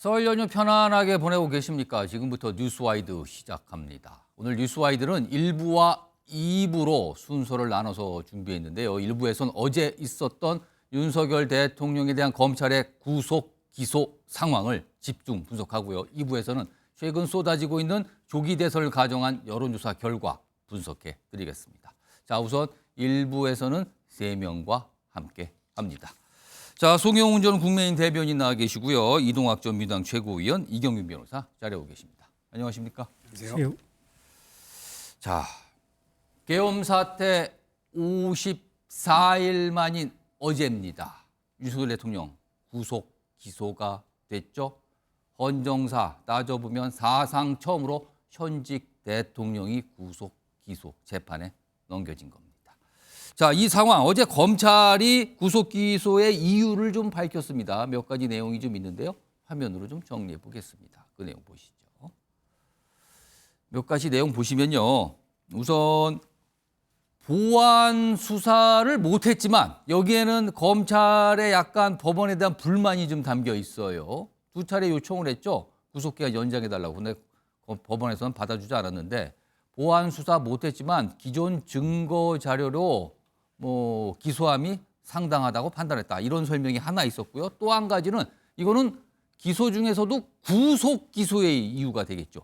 설 연휴 편안하게 보내고 계십니까? 지금부터 뉴스와이드 시작합니다. 오늘 뉴스와이드는 1부와 2부로 순서를 나눠서 준비했는데요. 1부에서는 어제 있었던 윤석열 대통령에 대한 검찰의 구속, 기소 상황을 집중 분석하고요. 2부에서는 최근 쏟아지고 있는 조기 대선을 가정한 여론조사 결과 분석해 드리겠습니다. 자, 우선 1부에서는 3명과 함께 합니다. 자, 송영훈 전 국민의힘 대변인 나와 계시고요. 이동학 전 민주당 최고위원, 이경윤 변호사 자리하고 계십니다. 안녕하십니까? 안녕하세요. 자, 계엄 사태 54일 만인 어제입니다. 윤석열 대통령 구속 기소가 됐죠. 헌정사 따져보면 사상 처음으로 현직 대통령이 구속 기소 재판에 넘겨진 겁니다. 자, 이 상황 어제 검찰이 구속 기소의 이유를 좀 밝혔습니다. 몇 가지 내용이 좀 있는데요. 화면으로 좀 정리해 보겠습니다. 그 내용 보시죠. 몇 가지 내용 보시면요. 우선 보완 수사를 못했지만 여기에는 검찰의 약간 법원에 대한 불만이 좀 담겨 있어요. 2차례 요청을 했죠. 구속기간 연장해달라고. 근데 법원에서는 받아주지 않았는데 보완 수사 못했지만 기존 증거 자료로 기소함이 상당하다고 판단했다. 이런 설명이 하나 있었고요. 또 한 가지는 이거는 기소 중에서도 구속 기소의 이유가 되겠죠.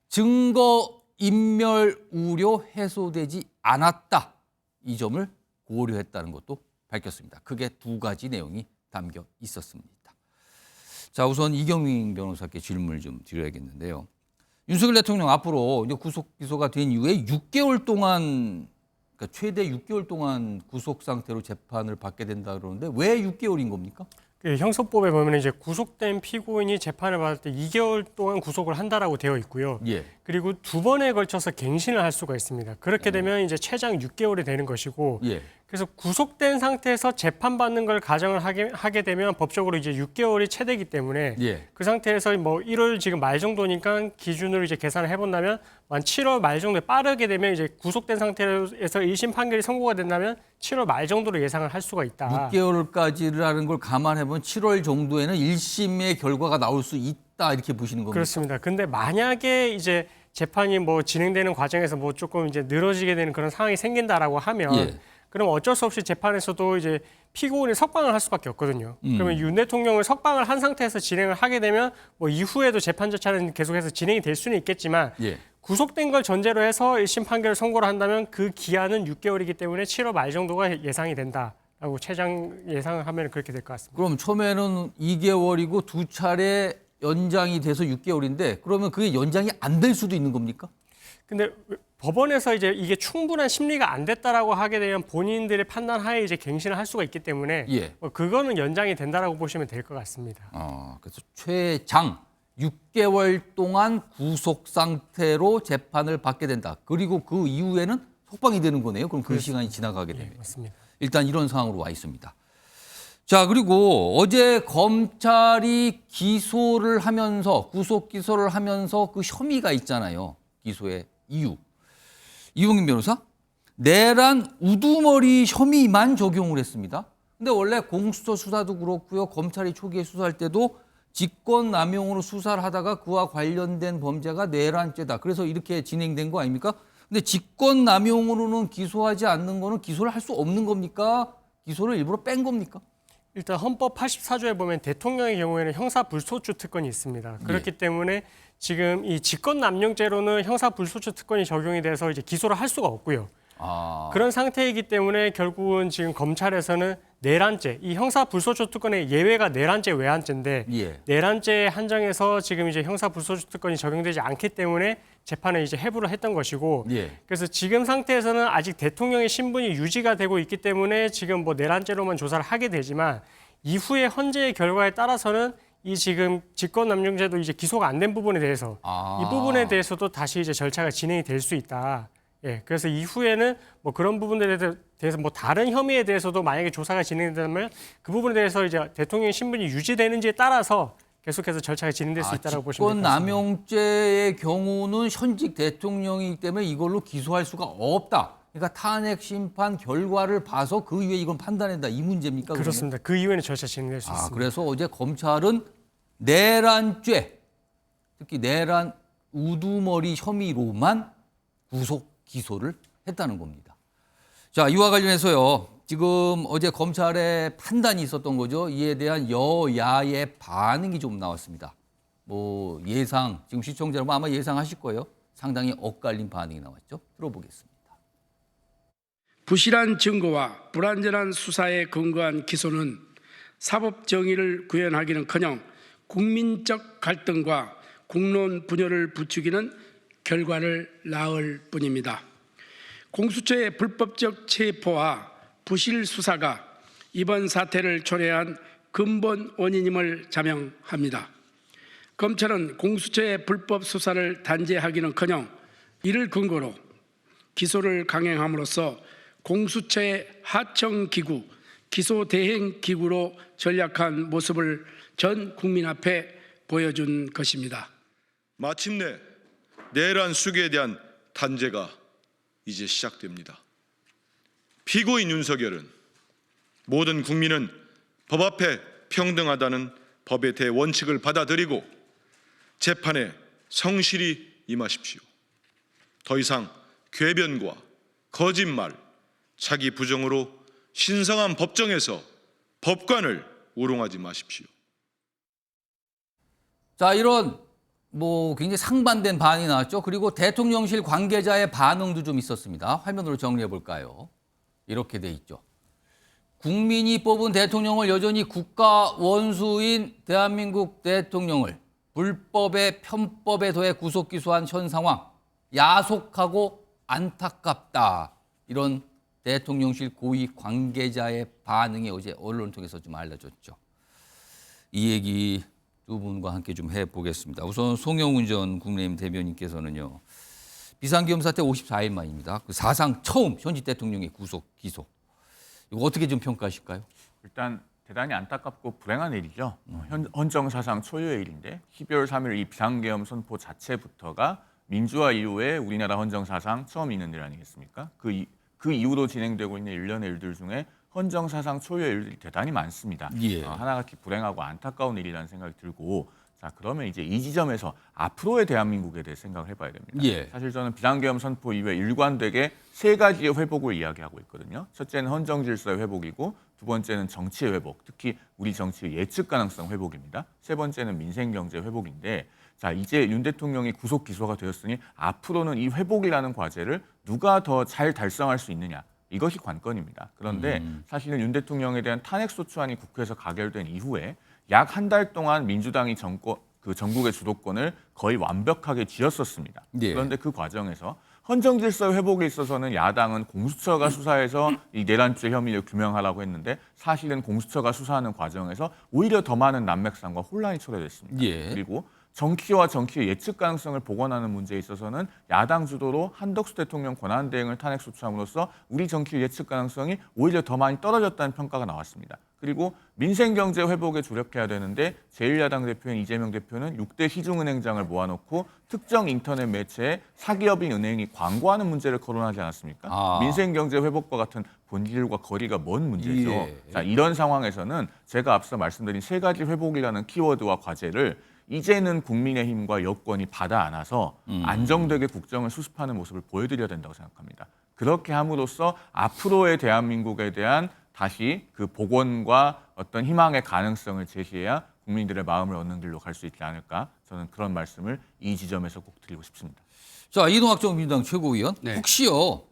증거 인멸 우려 해소되지 않았다. 이 점을 고려했다는 것도 밝혔습니다. 크게 2가지 내용이 담겨 있었습니다. 자, 우선 이경민 변호사께 질문을 좀 드려야겠는데요. 윤석열 대통령 앞으로 이제 구속 기소가 된 이후에 6개월 동안, 그러니까 최대 6개월 동안 구속 상태로 재판을 받게 된다 그러는데 왜 6개월인 겁니까? 형사법에 보면 이제 구속된 피고인이 재판을 받을 때 2개월 동안 구속을 한다라고 되어 있고요. 예. 그리고 2번에 걸쳐서 갱신을 할 수가 있습니다. 그렇게 되면 이제 최장 6개월이 되는 것이고, 예. 그래서 구속된 상태에서 재판받는 걸 가정을 하게 되면 법적으로 이제 6개월이 최대이기 때문에 예. 그 상태에서 1월 지금 말 정도니까 기준으로 이제 계산을 해본다면 한 7월 말 정도에 빠르게 되면 이제 구속된 상태에서 1심 판결이 선고가 된다면 7월 말 정도로 예상을 할 수가 있다. 6개월까지라는 걸 감안해보면 7월 정도에는 1심의 결과가 나올 수 있다 이렇게 보시는 겁니까? 그렇습니다. 근데 만약에 이제 재판이 진행되는 과정에서 조금 이제 늘어지게 되는 그런 상황이 생긴다라고 하면 예. 그럼 어쩔 수 없이 재판에서도 이제 피고인이 석방을 할 수밖에 없거든요. 그러면 윤 대통령을 석방을 한 상태에서 진행을 하게 되면 이후에도 재판 절차는 계속해서 진행이 될 수는 있겠지만 예. 구속된 걸 전제로 해서 1심 판결을 선고를 한다면 그 기한은 6개월이기 때문에 7월 말 정도가 예상이 된다라고 최장 예상을 하면 그렇게 될 것 같습니다. 그럼 처음에는 2개월이고 2차례 연장이 돼서 6개월인데 그러면 그게 연장이 안 될 수도 있는 겁니까? 근데 법원에서 이제 이게 충분한 심리가 안 됐다라고 하게 되면 본인들의 판단 하에 이제 갱신을 할 수가 있기 때문에 예. 그거는 연장이 된다라고 보시면 될 것 같습니다. 그래서 최장 6개월 동안 구속 상태로 재판을 받게 된다. 그리고 그 이후에는 석방이 되는 거네요. 그럼 그 시간이 지나가게 되면. 예, 맞습니다. 일단 이런 상황으로 와 있습니다. 자, 그리고 어제 검찰이 기소를 하면서 구속 기소를 하면서 그 혐의가 있잖아요. 기소의 이유. 이용인 변호사, 내란 우두머리 혐의만 적용을 했습니다. 근데 원래 공수처 수사도 그렇고요. 검찰이 초기에 수사할 때도 직권남용으로 수사를 하다가 그와 관련된 범죄가 내란죄다. 그래서 이렇게 진행된 거 아닙니까? 근데 직권남용으로는 기소하지 않는 거는 기소를 할 수 없는 겁니까? 기소를 일부러 뺀 겁니까? 일단 헌법 84조에 보면 대통령의 경우에는 형사불소추 특권이 있습니다. 그렇기 때문에 지금 이 직권남용죄로는 형사불소추 특권이 적용이 돼서 이제 기소를 할 수가 없고요. 그런 상태이기 때문에 결국은 지금 검찰에서는 내란죄, 이 형사불소추 특권의 예외가 내란죄, 외환죄인데 내란죄에 한정해서 지금 이제 형사불소추 특권이 적용되지 않기 때문에 재판을 이제 해부를 했던 것이고 그래서 지금 상태에서는 아직 대통령의 신분이 유지가 되고 있기 때문에 지금 내란죄로만 조사를 하게 되지만 이후에 헌재의 결과에 따라서는 이 지금 직권남용죄도 이제 기소가 안 된 부분에 대해서 이 부분에 대해서도 다시 이제 절차가 진행이 될 수 있다. 그래서 이후에는 그런 부분들에 대해서 다른 혐의에 대해서도 만약에 조사가 진행된다면 그 부분에 대해서 이제 대통령의 신분이 유지되는지에 따라서 계속해서 절차가 진행될 수 있다고 보시면 됩니다. 직권남용죄의 경우는 현직 대통령이기 때문에 이걸로 기소할 수가 없다. 그러니까 탄핵 심판 결과를 봐서 그 이후에 이건 판단한다. 이 문제입니까? 그렇습니다. 그러면? 그 이후에는 절차 진행될 수 있습니다. 그래서 어제 검찰은 내란죄, 특히 내란 우두머리 혐의로만 구속 기소를 했다는 겁니다. 자, 이와 관련해서요. 지금 어제 검찰의 판단이 있었던 거죠. 이에 대한 여야의 반응이 좀 나왔습니다. 뭐 예상, 지금 시청자 여러분 아마 예상하실 거예요. 상당히 엇갈린 반응이 나왔죠. 들어보겠습니다. 부실한 증거와 불완전한 수사에 근거한 기소는 사법 정의를 구현하기는커녕 국민적 갈등과 국론 분열을 부추기는 결과를 낳을 뿐입니다. 공수처의 불법적 체포와 부실 수사가 이번 사태를 초래한 근본 원인임을 자명합니다. 검찰은 공수처의 불법 수사를 단죄하기는커녕 이를 근거로 기소를 강행함으로써 공수처의 하청기구, 기소대행기구로 전락한 모습을 전 국민 앞에 보여준 것입니다. 마침내 내란 수괴에 대한 단죄가 이제 시작됩니다. 피고인 윤석열은 모든 국민은 법 앞에 평등하다는 법의 대원칙을 받아들이고 재판에 성실히 임하십시오. 더 이상 궤변과 거짓말, 자기 부정으로 신성한 법정에서 법관을 우롱하지 마십시오. 자, 이런 뭐 굉장히 상반된 반응이 나왔죠. 그리고 대통령실 관계자의 반응도 좀 있었습니다. 화면으로 정리해 볼까요? 이렇게 돼 있죠. 국민이 뽑은 대통령을 여전히 국가 원수인 대한민국 대통령을 불법의 편법에 더해 구속 기소한 현 상황 야속하고 안타깝다. 이런 대통령실 고위 관계자의 반응이 어제 언론을 통해서 좀 알려졌죠. 이 얘기 두 분과 함께 좀 해보겠습니다. 우선 송영훈 전 국민의힘 대변인께서는요. 비상계엄 사태 54일 만입니다. 그 사상 처음 현직 대통령의 구속 기소. 이거 어떻게 좀 평가하실까요? 일단 대단히 안타깝고 불행한 일이죠. 헌정사상 초유의 일인데 12월 3일 이 비상계엄 선포 자체부터가 민주화 이후에 우리나라 헌정사상 처음 있는 일 아니겠습니까? 그 이후로 진행되고 있는 일련의 일들 중에 헌정사상 초유의 일들이 대단히 많습니다. 예. 하나같이 불행하고 안타까운 일이라는 생각이 들고 자 그러면 이제 이 지점에서 앞으로의 대한민국에 대해 생각을 해봐야 됩니다. 예. 사실 저는 비상계엄 선포 이후에 일관되게 세 가지의 회복을 이야기하고 있거든요. 첫째는 헌정 질서의 회복이고 두 번째는 정치의 회복, 특히 우리 정치의 예측 가능성 회복입니다. 세 번째는 민생 경제 회복인데 자 이제 윤 대통령이 구속 기소가 되었으니 앞으로는 이 회복이라는 과제를 누가 더 잘 달성할 수 있느냐. 이것이 관건입니다. 그런데 사실은 윤 대통령에 대한 탄핵소추안이 국회에서 가결된 이후에 약 한 달 동안 민주당이 전국의 주도권을 거의 완벽하게 쥐었었습니다. 예. 그런데 그 과정에서 헌정질서 회복에 있어서는 야당은 공수처가 수사해서 이 내란죄 혐의를 규명하라고 했는데 사실은 공수처가 수사하는 과정에서 오히려 더 많은 난맥상과 혼란이 초래됐습니다. 예. 그리고 정치와 정치의 예측 가능성을 복원하는 문제에 있어서는 야당 주도로 한덕수 대통령 권한대행을 탄핵소추함으로써 우리 정치의 예측 가능성이 오히려 더 많이 떨어졌다는 평가가 나왔습니다. 그리고 민생경제 회복에 주력해야 되는데 제1야당 대표인 이재명 대표는 6대 시중은행장을 모아놓고 특정 인터넷 매체에 사기업인 은행이 광고하는 문제를 거론하지 않았습니까? 민생경제 회복과 같은 본질과 거리가 먼 문제죠. 예. 자, 이런 상황에서는 제가 앞서 말씀드린 세 가지 회복이라는 키워드와 과제를 이제는 국민의힘과 여권이 받아 안아서 안정되게 국정을 수습하는 모습을 보여드려야 된다고 생각합니다. 그렇게 함으로써 앞으로의 대한민국에 대한 다시 그 복원과 어떤 희망의 가능성을 제시해야 국민들의 마음을 얻는 길로 갈 수 있지 않을까 저는 그런 말씀을 이 지점에서 꼭 드리고 싶습니다. 자, 이동학정 민주당 최고위원. 네. 혹시요.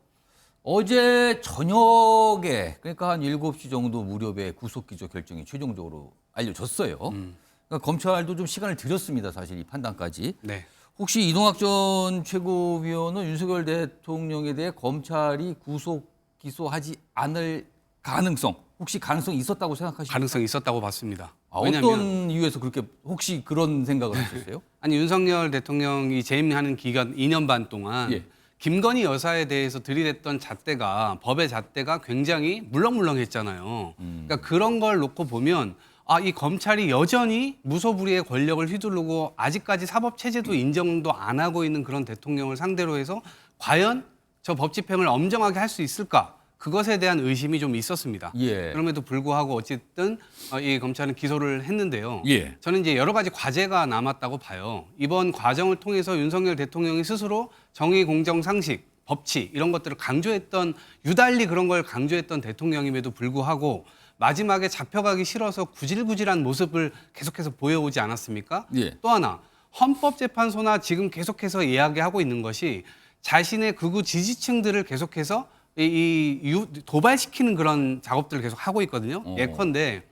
어제 저녁에 그러니까 한 7시 정도 무렵에 구속기소 결정이 최종적으로 알려졌어요. 그러니까 검찰도 좀 시간을 들였습니다. 사실 이 판단까지. 네. 혹시 이동학 전 최고위원은 윤석열 대통령에 대해 검찰이 구속 기소하지 않을 가능성, 혹시 가능성이 있었다고 생각하십니까? 가능성이 있었다고 봤습니다. 어떤 이유에서 그렇게 혹시 그런 생각을 하셨어요? 아니 윤석열 대통령이 재임하는 기간 2년 반 동안 예. 김건희 여사에 대해서 들이댔던 잣대가 법의 잣대가 굉장히 물렁물렁했잖아요. 그러니까 그런 걸 놓고 보면 이 검찰이 여전히 무소불위의 권력을 휘두르고 아직까지 사법 체제도 인정도 안 하고 있는 그런 대통령을 상대로 해서 과연 저 법 집행을 엄정하게 할 수 있을까? 그것에 대한 의심이 좀 있었습니다. 예. 그럼에도 불구하고 어쨌든 이 검찰은 기소를 했는데요. 예. 저는 이제 여러 가지 과제가 남았다고 봐요. 이번 과정을 통해서 윤석열 대통령이 스스로 정의, 공정, 상식, 법치 이런 것들을 강조했던 유달리 그런 걸 강조했던 대통령임에도 불구하고 마지막에 잡혀가기 싫어서 구질구질한 모습을 계속해서 보여오지 않았습니까? 예. 또 하나 헌법재판소나 지금 계속해서 이야기하고 있는 것이 자신의 극우 지지층들을 계속해서 도발시키는 그런 작업들을 계속 하고 있거든요. 예컨대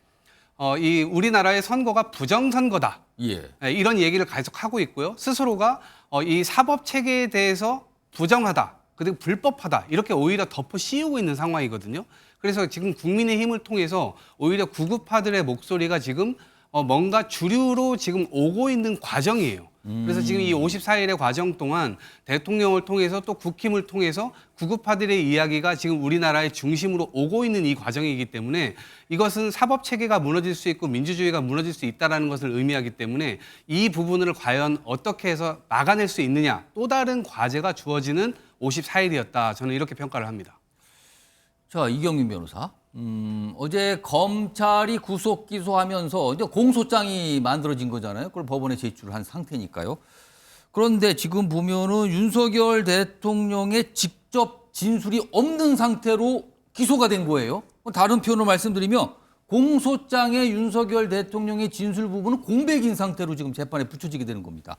이 우리나라의 선거가 부정선거다. 예. 이런 얘기를 계속 하고 있고요. 스스로가 이 사법 체계에 대해서 부정하다. 그리고 불법하다. 이렇게 오히려 덮어 씌우고 있는 상황이거든요. 그래서 지금 국민의힘을 통해서 오히려 구구파들의 목소리가 지금 뭔가 주류로 지금 오고 있는 과정이에요. 그래서 지금 이 54일의 과정 동안 대통령을 통해서 또 국힘을 통해서 구구파들의 이야기가 지금 우리나라의 중심으로 오고 있는 이 과정이기 때문에 이것은 사법 체계가 무너질 수 있고 민주주의가 무너질 수 있다는 것을 의미하기 때문에 이 부분을 과연 어떻게 해서 막아낼 수 있느냐 또 다른 과제가 주어지는 54일이었다. 저는 이렇게 평가를 합니다. 자, 이경민 변호사. 어제 검찰이 구속 기소하면서 이제 공소장이 만들어진 거잖아요. 그걸 법원에 제출한 상태니까요. 그런데 지금 보면은 윤석열 대통령의 직접 진술이 없는 상태로 기소가 된 거예요. 다른 표현으로 말씀드리면 공소장에 윤석열 대통령의 진술 부분은 공백인 상태로 지금 재판에 붙여지게 되는 겁니다.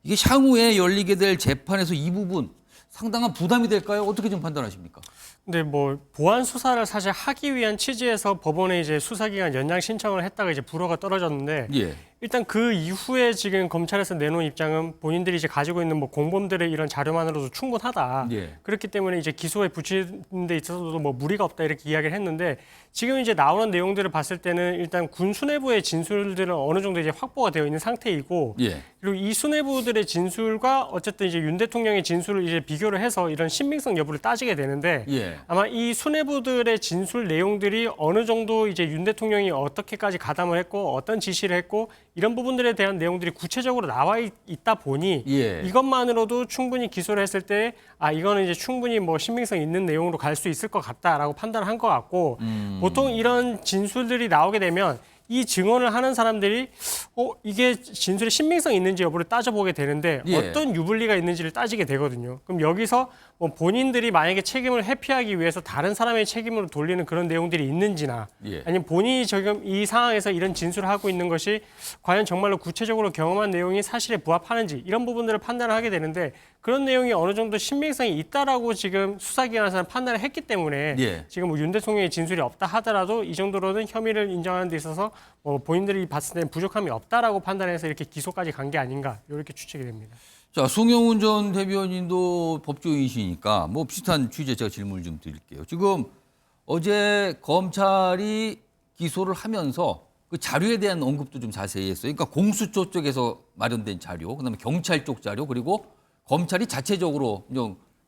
이게 향후에 열리게 될 재판에서 이 부분 상당한 부담이 될까요? 어떻게 좀 판단하십니까? 근데 뭐 보안 수사를 사실 하기 위한 취지에서 법원에 이제 수사기간 연장 신청을 했다가 이제 불허가 떨어졌는데 예. 일단 그 이후에 지금 검찰에서 내놓은 입장은 본인들이 이제 가지고 있는 뭐 공범들의 이런 자료만으로도 충분하다. 예. 그렇기 때문에 이제 기소에 붙이는 데 있어서도 뭐 무리가 없다 이렇게 이야기를 했는데 지금 이제 나오는 내용들을 봤을 때는 일단 군 수뇌부의 진술들은 어느 정도 이제 확보가 되어 있는 상태이고 예. 그리고 이 수뇌부들의 진술과 어쨌든 이제 윤 대통령의 진술을 이제 비교를 해서 이런 신빙성 여부를 따지게 되는데 예. 아마 이 수뇌부들의 진술 내용들이 어느 정도 이제 윤 대통령이 어떻게까지 가담을 했고 어떤 지시를 했고 이런 부분들에 대한 내용들이 구체적으로 나와 있다 보니 예. 이것만으로도 충분히 기소를 했을 때 이거는 이제 충분히 뭐 신빙성 있는 내용으로 갈 수 있을 것 같다라고 판단한 것 같고 보통 이런 진술들이 나오게 되면 이 증언을 하는 사람들이 이게 진술의 신빙성 있는지 여부를 따져보게 되는데 예. 어떤 유불리가 있는지를 따지게 되거든요. 그럼 여기서 뭐 본인들이 만약에 책임을 회피하기 위해서 다른 사람의 책임으로 돌리는 그런 내용들이 있는지나 예. 아니면 본인이 지금 이 상황에서 이런 진술을 하고 있는 것이 과연 정말로 구체적으로 경험한 내용이 사실에 부합하는지 이런 부분들을 판단을 하게 되는데 그런 내용이 어느 정도 신빙성이 있다라고 지금 수사기관에서는 판단을 했기 때문에 예. 지금 뭐 윤 대통령의 진술이 없다 하더라도 이 정도로는 혐의를 인정하는 데 있어서 본인들이 봤을 때는 부족함이 없다라고 판단해서 이렇게 기소까지 간 게 아닌가 이렇게 추측이 됩니다. 자, 송영훈 전 대변인도 법조인이시니까 뭐 비슷한 취지의 제가 질문을 좀 드릴게요. 지금 어제 검찰이 기소를 하면서 그 자료에 대한 언급도 좀 자세히 했어요. 그러니까 공수처 쪽에서 마련된 자료, 그다음에 경찰 쪽 자료, 그리고 검찰이 자체적으로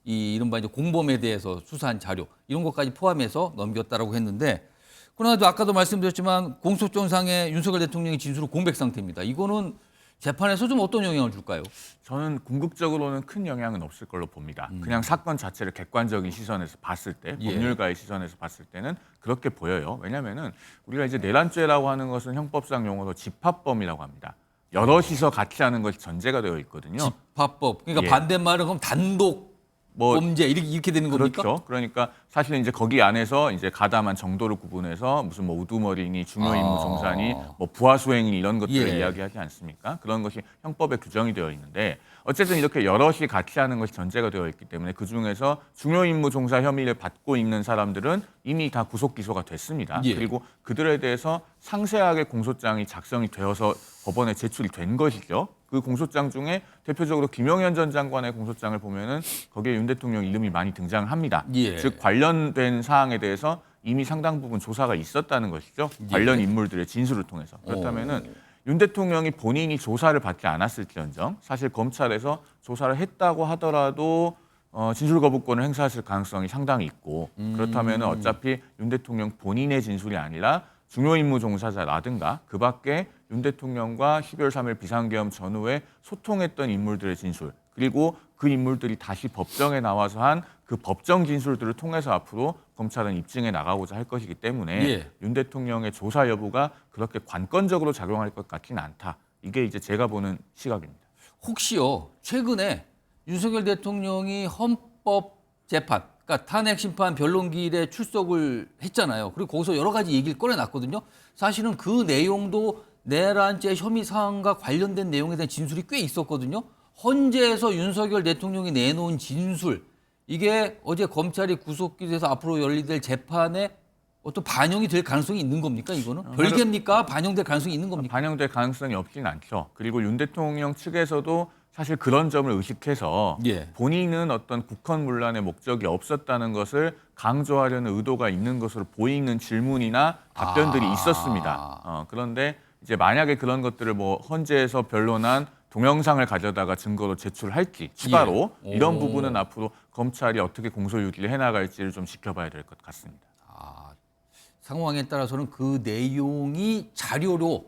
이 이른바 이제 공범에 대해서 수사한 자료 이런 것까지 포함해서 넘겼다라고 했는데 그러나도 아까도 말씀드렸지만 공소장상의 윤석열 대통령의 진술은 공백 상태입니다. 이거는 재판에서 좀 어떤 영향을 줄까요? 저는 궁극적으로는 큰 영향은 없을 걸로 봅니다. 그냥 사건 자체를 객관적인 시선에서 봤을 때, 예. 법률가의 시선에서 봤을 때는 그렇게 보여요. 왜냐하면은 우리가 이제 내란죄라고 하는 것은 형법상 용어로 집합범이라고 합니다. 여럿이서 같이 하는 것이 전제가 되어 있거든요. 집합법. 그러니까 예. 반대말은 그럼 단독 뭐 범죄 이렇게 되는 겁니까? 그렇죠. 그러니까 사실은 이제 거기 안에서 이제 가담한 정도를 구분해서 무슨 뭐 우두머리니 중요 임무 종사니 뭐 부하 수행이 이런 것들을 예. 이야기하지 않습니까? 그런 것이 형법에 규정이 되어 있는데 어쨌든 이렇게 여럿이 같이 하는 것이 전제가 되어 있기 때문에 그 중에서 중요 임무 종사 혐의를 받고 있는 사람들은 이미 다 구속 기소가 됐습니다. 예. 그리고 그들에 대해서 상세하게 공소장이 작성이 되어서 법원에 제출이 된 것이죠. 그 공소장 중에 대표적으로 김용현 전 장관의 공소장을 보면은 거기에 윤 대통령 이름이 많이 등장합니다. 예. 즉 관련된 사항에 대해서 이미 상당 부분 조사가 있었다는 것이죠. 관련 인물들의 진술을 통해서. 그렇다면은 윤 대통령이 본인이 조사를 받지 않았을지언정 사실 검찰에서 조사를 했다고 하더라도 진술 거부권을 행사하실 가능성이 상당히 있고 그렇다면은 어차피 윤 대통령 본인의 진술이 아니라 중요 임무 종사자라든가 그 밖에 윤 대통령과 12월 3일 비상계엄 전후에 소통했던 인물들의 진술 그리고 그 인물들이 다시 법정에 나와서 한 그 법정 진술들을 통해서 앞으로 검찰은 입증해 나가고자 할 것이기 때문에 예. 윤 대통령의 조사 여부가 그렇게 관건적으로 작용할 것 같지는 않다. 이게 이제 제가 보는 시각입니다. 혹시요 최근에 윤석열 대통령이 헌법재판, 그러니까 탄핵심판 변론기일에 출석을 했잖아요. 그리고 거기서 여러 가지 얘기를 꺼내놨거든요. 사실은 그 내용도 내란죄 혐의 사항과 관련된 내용에 대한 진술이 꽤 있었거든요. 헌재에서 윤석열 대통령이 내놓은 진술, 이게 어제 검찰이 구속기소해서 앞으로 열리될 재판에 어떤 반영이 될 가능성이 있는 겁니까? 이거는 별개입니까? 반영될 가능성이 있는 겁니까? 반영될 가능성이 없진 않죠. 그리고 윤 대통령 측에서도 사실 그런 점을 의식해서 예. 본인은 어떤 국헌문란의 목적이 없었다는 것을 강조하려는 의도가 있는 것으로 보이는 질문이나 답변들이 있었습니다. 그런데 이제 만약에 그런 것들을 뭐 헌재에서 변론한 동영상을 가져다가 증거로 제출할지 추가로 예. 이런 오. 부분은 앞으로 검찰이 어떻게 공소유지를 해나갈지를 좀 지켜봐야 될 것 같습니다. 상황에 따라서는 그 내용이 자료로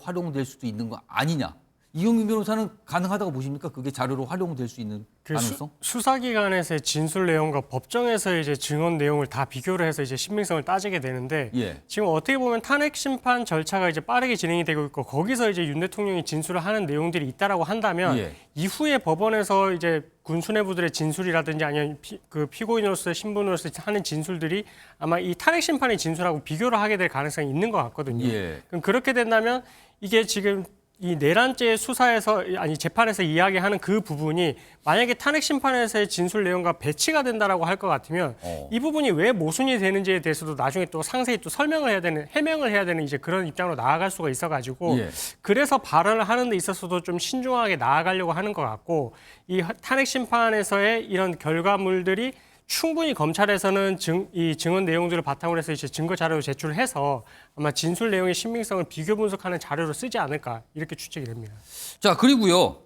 활용될 수도 있는 거 아니냐. 이용균 변호사는 가능하다고 보십니까? 그게 자료로 활용될 수 있는 그 가능성? 수사기관에서의 진술 내용과 법정에서 이제 증언 내용을 다 비교를 해서 이제 신빙성을 따지게 되는데 예. 지금 어떻게 보면 탄핵 심판 절차가 이제 빠르게 진행이 되고 있고 거기서 이제 윤 대통령이 진술을 하는 내용들이 있다라고 한다면 예. 이후에 법원에서 이제 군 수뇌부들의 진술이라든지 아니면 그 피고인으로서의 신분으로서 하는 진술들이 아마 이 탄핵 심판의 진술하고 비교를 하게 될 가능성이 있는 것 같거든요. 예. 그럼 그렇게 된다면 이게 지금 이 내란죄 수사에서 아니 재판에서 이야기하는 그 부분이 만약에 탄핵 심판에서의 진술 내용과 배치가 된다라고 할 것 같으면 이 부분이 왜 모순이 되는지에 대해서도 나중에 또 상세히 또 설명을 해야 되는 해명을 해야 되는 이제 그런 입장으로 나아갈 수가 있어가지고 예. 그래서 발언을 하는 데 있어서도 좀 신중하게 나아가려고 하는 것 같고 이 탄핵 심판에서의 이런 결과물들이 충분히 검찰에서는 이 증언 내용들을 바탕으로 해서 이제 증거 자료를 제출을 해서 아마 진술 내용의 신빙성을 비교 분석하는 자료로 쓰지 않을까 이렇게 추측이 됩니다. 자, 그리고요.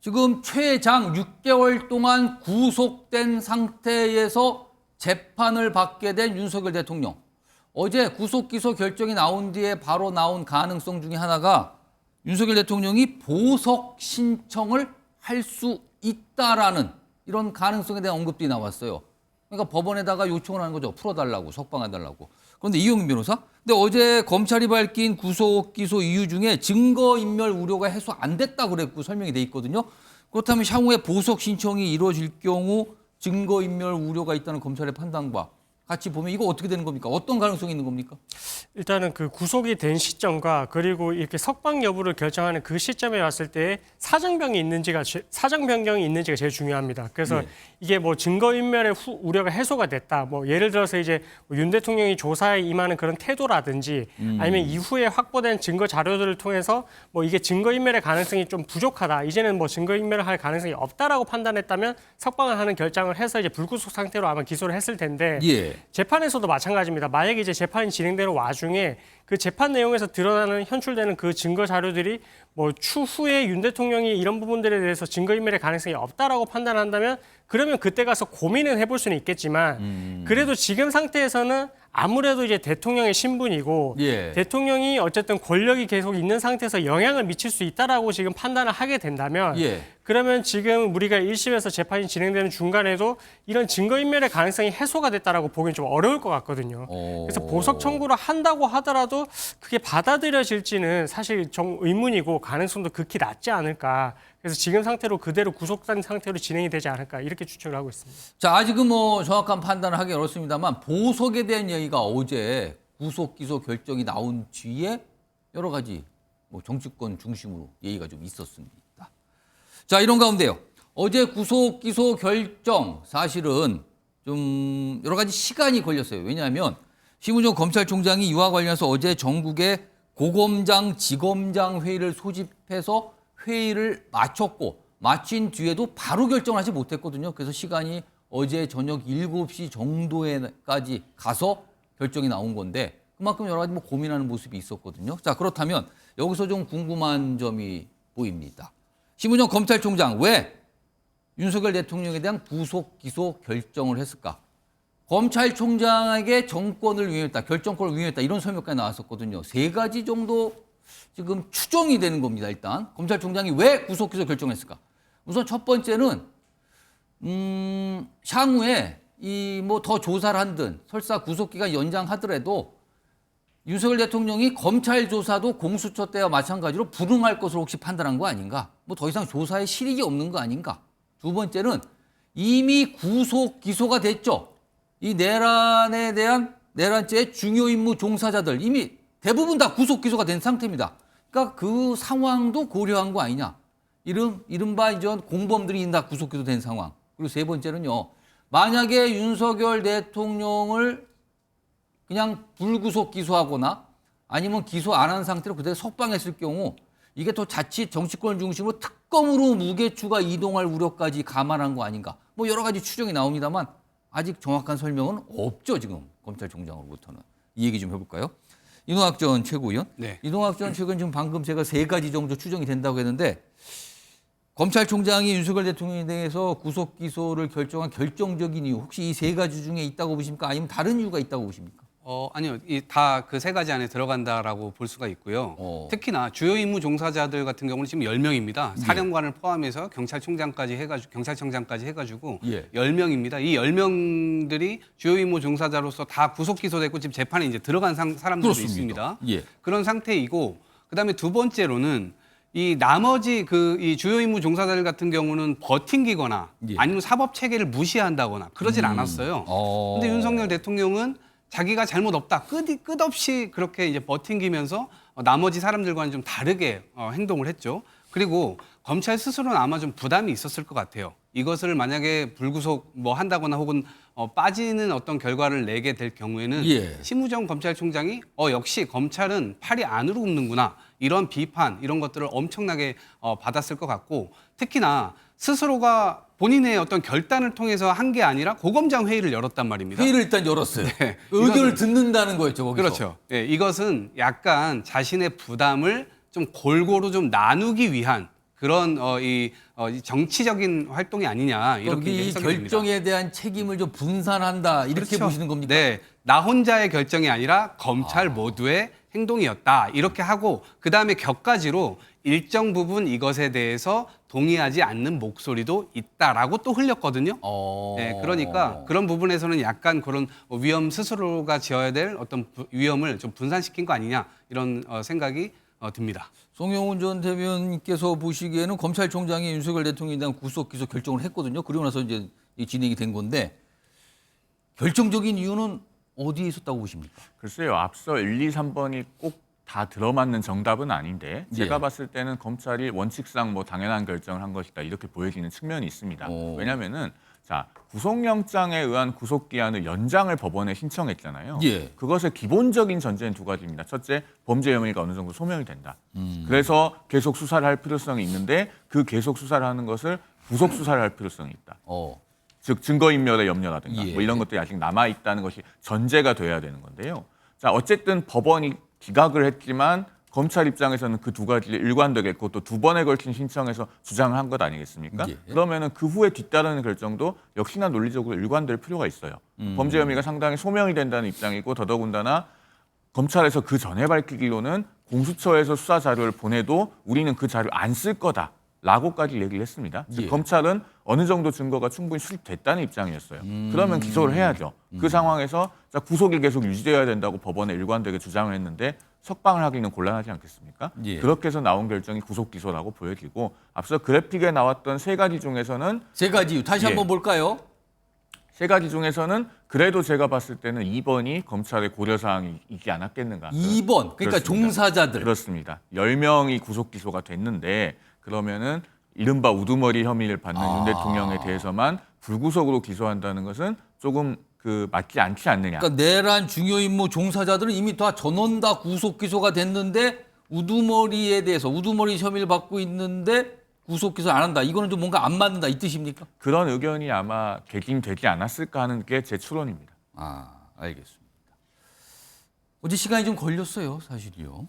지금 최장 6개월 동안 구속된 상태에서 재판을 받게 된 윤석열 대통령. 어제 구속 기소 결정이 나온 뒤에 바로 나온 가능성 중에 하나가 윤석열 대통령이 보석 신청을 할 수 있다라는 이런 가능성에 대한 언급들이 나왔어요. 그러니까 법원에다가 요청을 하는 거죠. 풀어달라고, 석방해달라고. 그런데 이용균 변호사? 근데 어제 검찰이 밝힌 구속 기소 이유 중에 증거인멸 우려가 해소 안 됐다고 그랬고 설명이 돼 있거든요. 그렇다면 향후에 보석 신청이 이루어질 경우 증거인멸 우려가 있다는 검찰의 판단과 같이 보면 이거 어떻게 되는 겁니까? 어떤 가능성이 있는 겁니까? 일단은 그 구속이 된 시점과 그리고 이렇게 석방 여부를 결정하는 그 시점에 왔을 때 사정 변경이 있는지가 제일 중요합니다. 그래서 예. 이게 뭐 증거인멸의 우려가 해소가 됐다. 뭐 예를 들어서 이제 윤 대통령이 조사에 임하는 그런 태도라든지 아니면 이후에 확보된 증거 자료들을 통해서 뭐 이게 증거인멸의 가능성이 좀 부족하다. 이제는 뭐 증거인멸을 할 가능성이 없다라고 판단했다면 석방을 하는 결정을 해서 이제 불구속 상태로 아마 기소를 했을 텐데 예. 재판에서도 마찬가지입니다. 만약에 이제 재판이 진행되는 와중에 그 재판 내용에서 드러나는 현출되는 그 증거 자료들이 뭐 추후에 윤 대통령이 이런 부분들에 대해서 증거인멸의 가능성이 없다라고 판단한다면 그러면 그때 가서 고민은 해볼 수는 있겠지만 그래도 지금 상태에서는 아무래도 이제 대통령의 신분이고 예. 대통령이 어쨌든 권력이 계속 있는 상태에서 영향을 미칠 수 있다라고 지금 판단을 하게 된다면 예. 그러면 지금 우리가 1심에서 재판이 진행되는 중간에도 이런 증거인멸의 가능성이 해소가 됐다라고 보기는 좀 어려울 것 같거든요. 그래서 보석 청구를 한다고 하더라도 그게 받아들여질지는 사실 의문이고 가능성도 극히 낮지 않을까. 그래서 지금 상태로 그대로 구속된 상태로 진행이 되지 않을까 이렇게 추측을 하고 있습니다. 자, 아직은 뭐 정확한 판단을 하기 어렵습니다만 보석에 대한 얘기가 어제 구속 기소 결정이 나온 뒤에 여러 가지 뭐 정치권 중심으로 얘기가 좀 있었습니다. 자, 이런 가운데요. 어제 구속 기소 결정 사실은 좀 여러 가지 시간이 걸렸어요. 왜냐하면 심우정 검찰총장이 이와 관련해서 어제 전국의 고검장, 지검장 회의를 소집해서 회의를 마쳤고 마친 뒤에도 바로 결정하지 못했거든요. 그래서 시간이 어제 저녁 7시 정도에까지 가서 결정이 나온 건데 그만큼 여러 가지 뭐 고민하는 모습이 있었거든요. 자, 그렇다면 여기서 좀 궁금한 점이 보입니다. 심우정 검찰총장 왜 윤석열 대통령에 대한 구속 기소 결정을 했을까? 검찰총장에게 정권을 위임했다, 결정권을 위임했다 이런 설명까지 나왔었거든요. 3가지 정도 지금 추정이 되는 겁니다. 일단 검찰총장이 왜 구속 기소 결정했을까? 우선 첫 번째는 향후에 이 뭐 더 조사를 한든 설사 구속기간 연장하더라도 윤석열 대통령이 검찰 조사도 공수처 때와 마찬가지로 불응할 것으로 혹시 판단한 거 아닌가? 뭐 더 이상 조사에 실익이 없는 거 아닌가? 두 번째는 이미 구속 기소가 됐죠. 이 내란에 대한 내란죄의 중요 임무 종사자들 이미 대부분 다 구속 기소가 된 상태입니다. 그러니까 그 상황도 고려한 거 아니냐? 이른바 이제 공범들이 다 구속 기소된 상황. 그리고 세 번째는요. 만약에 윤석열 대통령을 그냥 불구속 기소하거나 아니면 기소 안 한 상태로 그대로 석방했을 경우 이게 또 자칫 정치권 중심으로 특검으로 무게추가 이동할 우려까지 감안한 거 아닌가. 뭐 여러 가지 추정이 나옵니다만 아직 정확한 설명은 없죠. 지금 검찰총장으로부터는. 이 얘기 좀 해볼까요? 이동학 전 최고위원. 네. 이동학 전 최고위원 지금 방금 제가 3가지 정도 추정이 된다고 했는데 검찰총장이 윤석열 대통령에 대해서 구속 기소를 결정한 결정적인 이유 혹시 이 3가지 중에 있다고 보십니까? 아니면 다른 이유가 있다고 보십니까? 아니요. 다 그 3가지 안에 들어간다라고 볼 수가 있고요. 특히나 주요 임무 종사자들 같은 경우는 지금 10명입니다. 사령관을 포함해서 경찰청장까지 해가지고 예. 10명입니다. 이 10명들이 주요 임무 종사자로서 다 구속 기소됐고 지금 재판에 이제 들어간 사람들도 그렇습니다. 있습니다. 예. 그런 상태이고 그다음에 두 번째로는 이 나머지 이 주요 임무 종사자들 같은 경우는 버팅기거나 예. 아니면 사법 체계를 무시한다거나 그러질 않았어요. 근데 윤석열 대통령은 자기가 잘못 없다. 끝없이 그렇게 이제 버팅기면서 나머지 사람들과는 좀 다르게 행동을 했죠. 그리고 검찰 스스로는 아마 좀 부담이 있었을 것 같아요. 이것을 만약에 불구속 뭐 한다거나 혹은 빠지는 어떤 결과를 내게 될 경우에는 예. 심우정 검찰총장이 역시 검찰은 팔이 안으로 굽는구나. 이런 비판, 이런 것들을 엄청나게 받았을 것 같고 특히나 스스로가 본인의 어떤 결단을 통해서 한 게 아니라 고검장 회의를 열었단 말입니다. 회의를 일단 열었어요. 네. 의견을 듣는다는 거였죠. 거기서. 그렇죠. 네, 이것은 약간 자신의 부담을 좀 골고루 좀 나누기 위한 그런 이 정치적인 활동이 아니냐 이렇게 이 해석이 됩니다. 결정에 대한 책임을 좀 분산한다 이렇게 그렇죠. 보시는 겁니까? 네, 나 혼자의 결정이 아니라 검찰 모두의 행동이었다 이렇게 하고 그 다음에 격가지로 일정 부분 이것에 대해서 동의하지 않는 목소리도 있다라고 또 흘렸거든요. 네, 그러니까 그런 부분에서는 약간 그런 위험 스스로가 지어야 될 어떤 위험을 좀 분산시킨 거 아니냐 이런 생각이 듭니다. 송영훈 전 대변인께서 보시기에는 검찰총장이 윤석열 대통령에 대한 구속 기소 결정을 했거든요. 그리고 나서 이제 이 진행이 된 건데 결정적인 이유는 어디에 있었다고 보십니까? 글쎄요. 앞서 1, 2, 3번이 꼭 다 들어맞는 정답은 아닌데 제가 예. 봤을 때는 검찰이 원칙상 뭐 당연한 결정을 한 것이다 이렇게 보여지는 측면이 있습니다. 왜냐하면은 자 구속영장에 의한 구속기한을 연장을 법원에 신청했잖아요. 예. 그것의 기본적인 전제는 2가지입니다. 첫째, 범죄 혐의가 어느 정도 소명이 된다. 그래서 계속 수사를 할 필요성이 있는데 그 계속 수사를 하는 것을 구속 수사를 할 필요성이 있다. 즉 증거인멸의 염려라든가 예. 뭐 이런 것들이 아직 남아 있다는 것이 전제가 돼야 되는 건데요. 자 어쨌든 법원이 기각을 했지만 검찰 입장에서는 그 2가지를 일관되게 또 2번에 걸친 신청해서 주장을 한 것 아니겠습니까? 예. 그러면은 그 후에 뒤따르는 결정도 역시나 논리적으로 일관될 필요가 있어요. 범죄 혐의가 상당히 소명이 된다는 입장이고 더더군다나 검찰에서 그 전에 밝히기로는 공수처에서 수사 자료를 보내도 우리는 그 자료를 안 쓸 거다. 라고까지 얘기를 했습니다. 즉 예. 검찰은 어느 정도 증거가 충분히 수립됐다는 입장이었어요. 그러면 기소를 해야죠. 그 상황에서 자, 구속이 계속 유지되어야 된다고 법원에 일관되게 주장을 했는데 석방을 하기는 곤란하지 않겠습니까? 예. 그렇게 해서 나온 결정이 구속 기소라고 보여지고 앞서 그래픽에 나왔던 3가지 중에서는 3가지 이유 다시 예. 한번 볼까요? 3가지 중에서는 그래도 제가 봤을 때는 2번이 검찰의 고려사항이지 않았겠는가. 2번 그러니까 그렇습니다. 종사자들. 그렇습니다. 10명이 구속 기소가 됐는데 그러면은 이른바 우두머리 혐의를 받는 윤 대통령에 대해서만 불구속으로 기소한다는 것은 조금 맞지 않지 않느냐. 그러니까 내란 중요 임무 종사자들은 이미 다 전원 다 구속 기소가 됐는데 우두머리에 대해서 우두머리 혐의를 받고 있는데 구속 기소 안 한다. 이거는 좀 뭔가 안 맞는다 이 뜻입니까? 그런 의견이 아마 개진되지 않았을까 하는 게 제 추론입니다. 알겠습니다. 어제 시간이 좀 걸렸어요, 사실이요.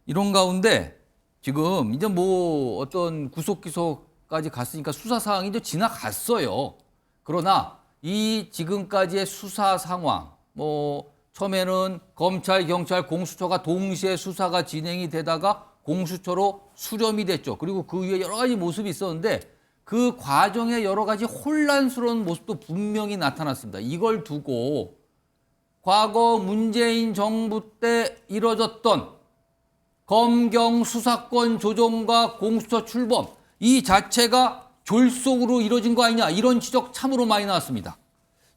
이런 가운데 지금 이제 뭐 어떤 구속 기소까지 갔으니까 수사 사항이 이제 지나갔어요. 그러나 이 지금까지의 수사 상황, 뭐 처음에는 검찰, 경찰, 공수처가 동시에 수사가 진행이 되다가 공수처로 수렴이 됐죠. 그리고 그 위에 여러 가지 모습이 있었는데 그 과정에 여러 가지 혼란스러운 모습도 분명히 나타났습니다. 이걸 두고 과거 문재인 정부 때 이뤄졌던 검경 수사권 조정과 공수처 출범 이 자체가 졸속으로 이뤄진 거 아니냐 이런 지적 참으로 많이 나왔습니다.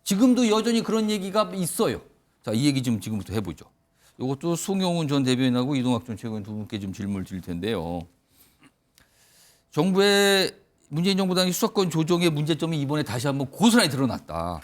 지금도 여전히 그런 얘기가 있어요. 자, 이 얘기 좀 지금부터 해보죠. 이것도 송영훈 전 대변인하고 이동학 전 최고위원 두 분께 좀 질문을 드릴 텐데요. 정부의 문재인 정부 당시 수사권 조정의 문제점이 이번에 다시 한번 고스란히 드러났다.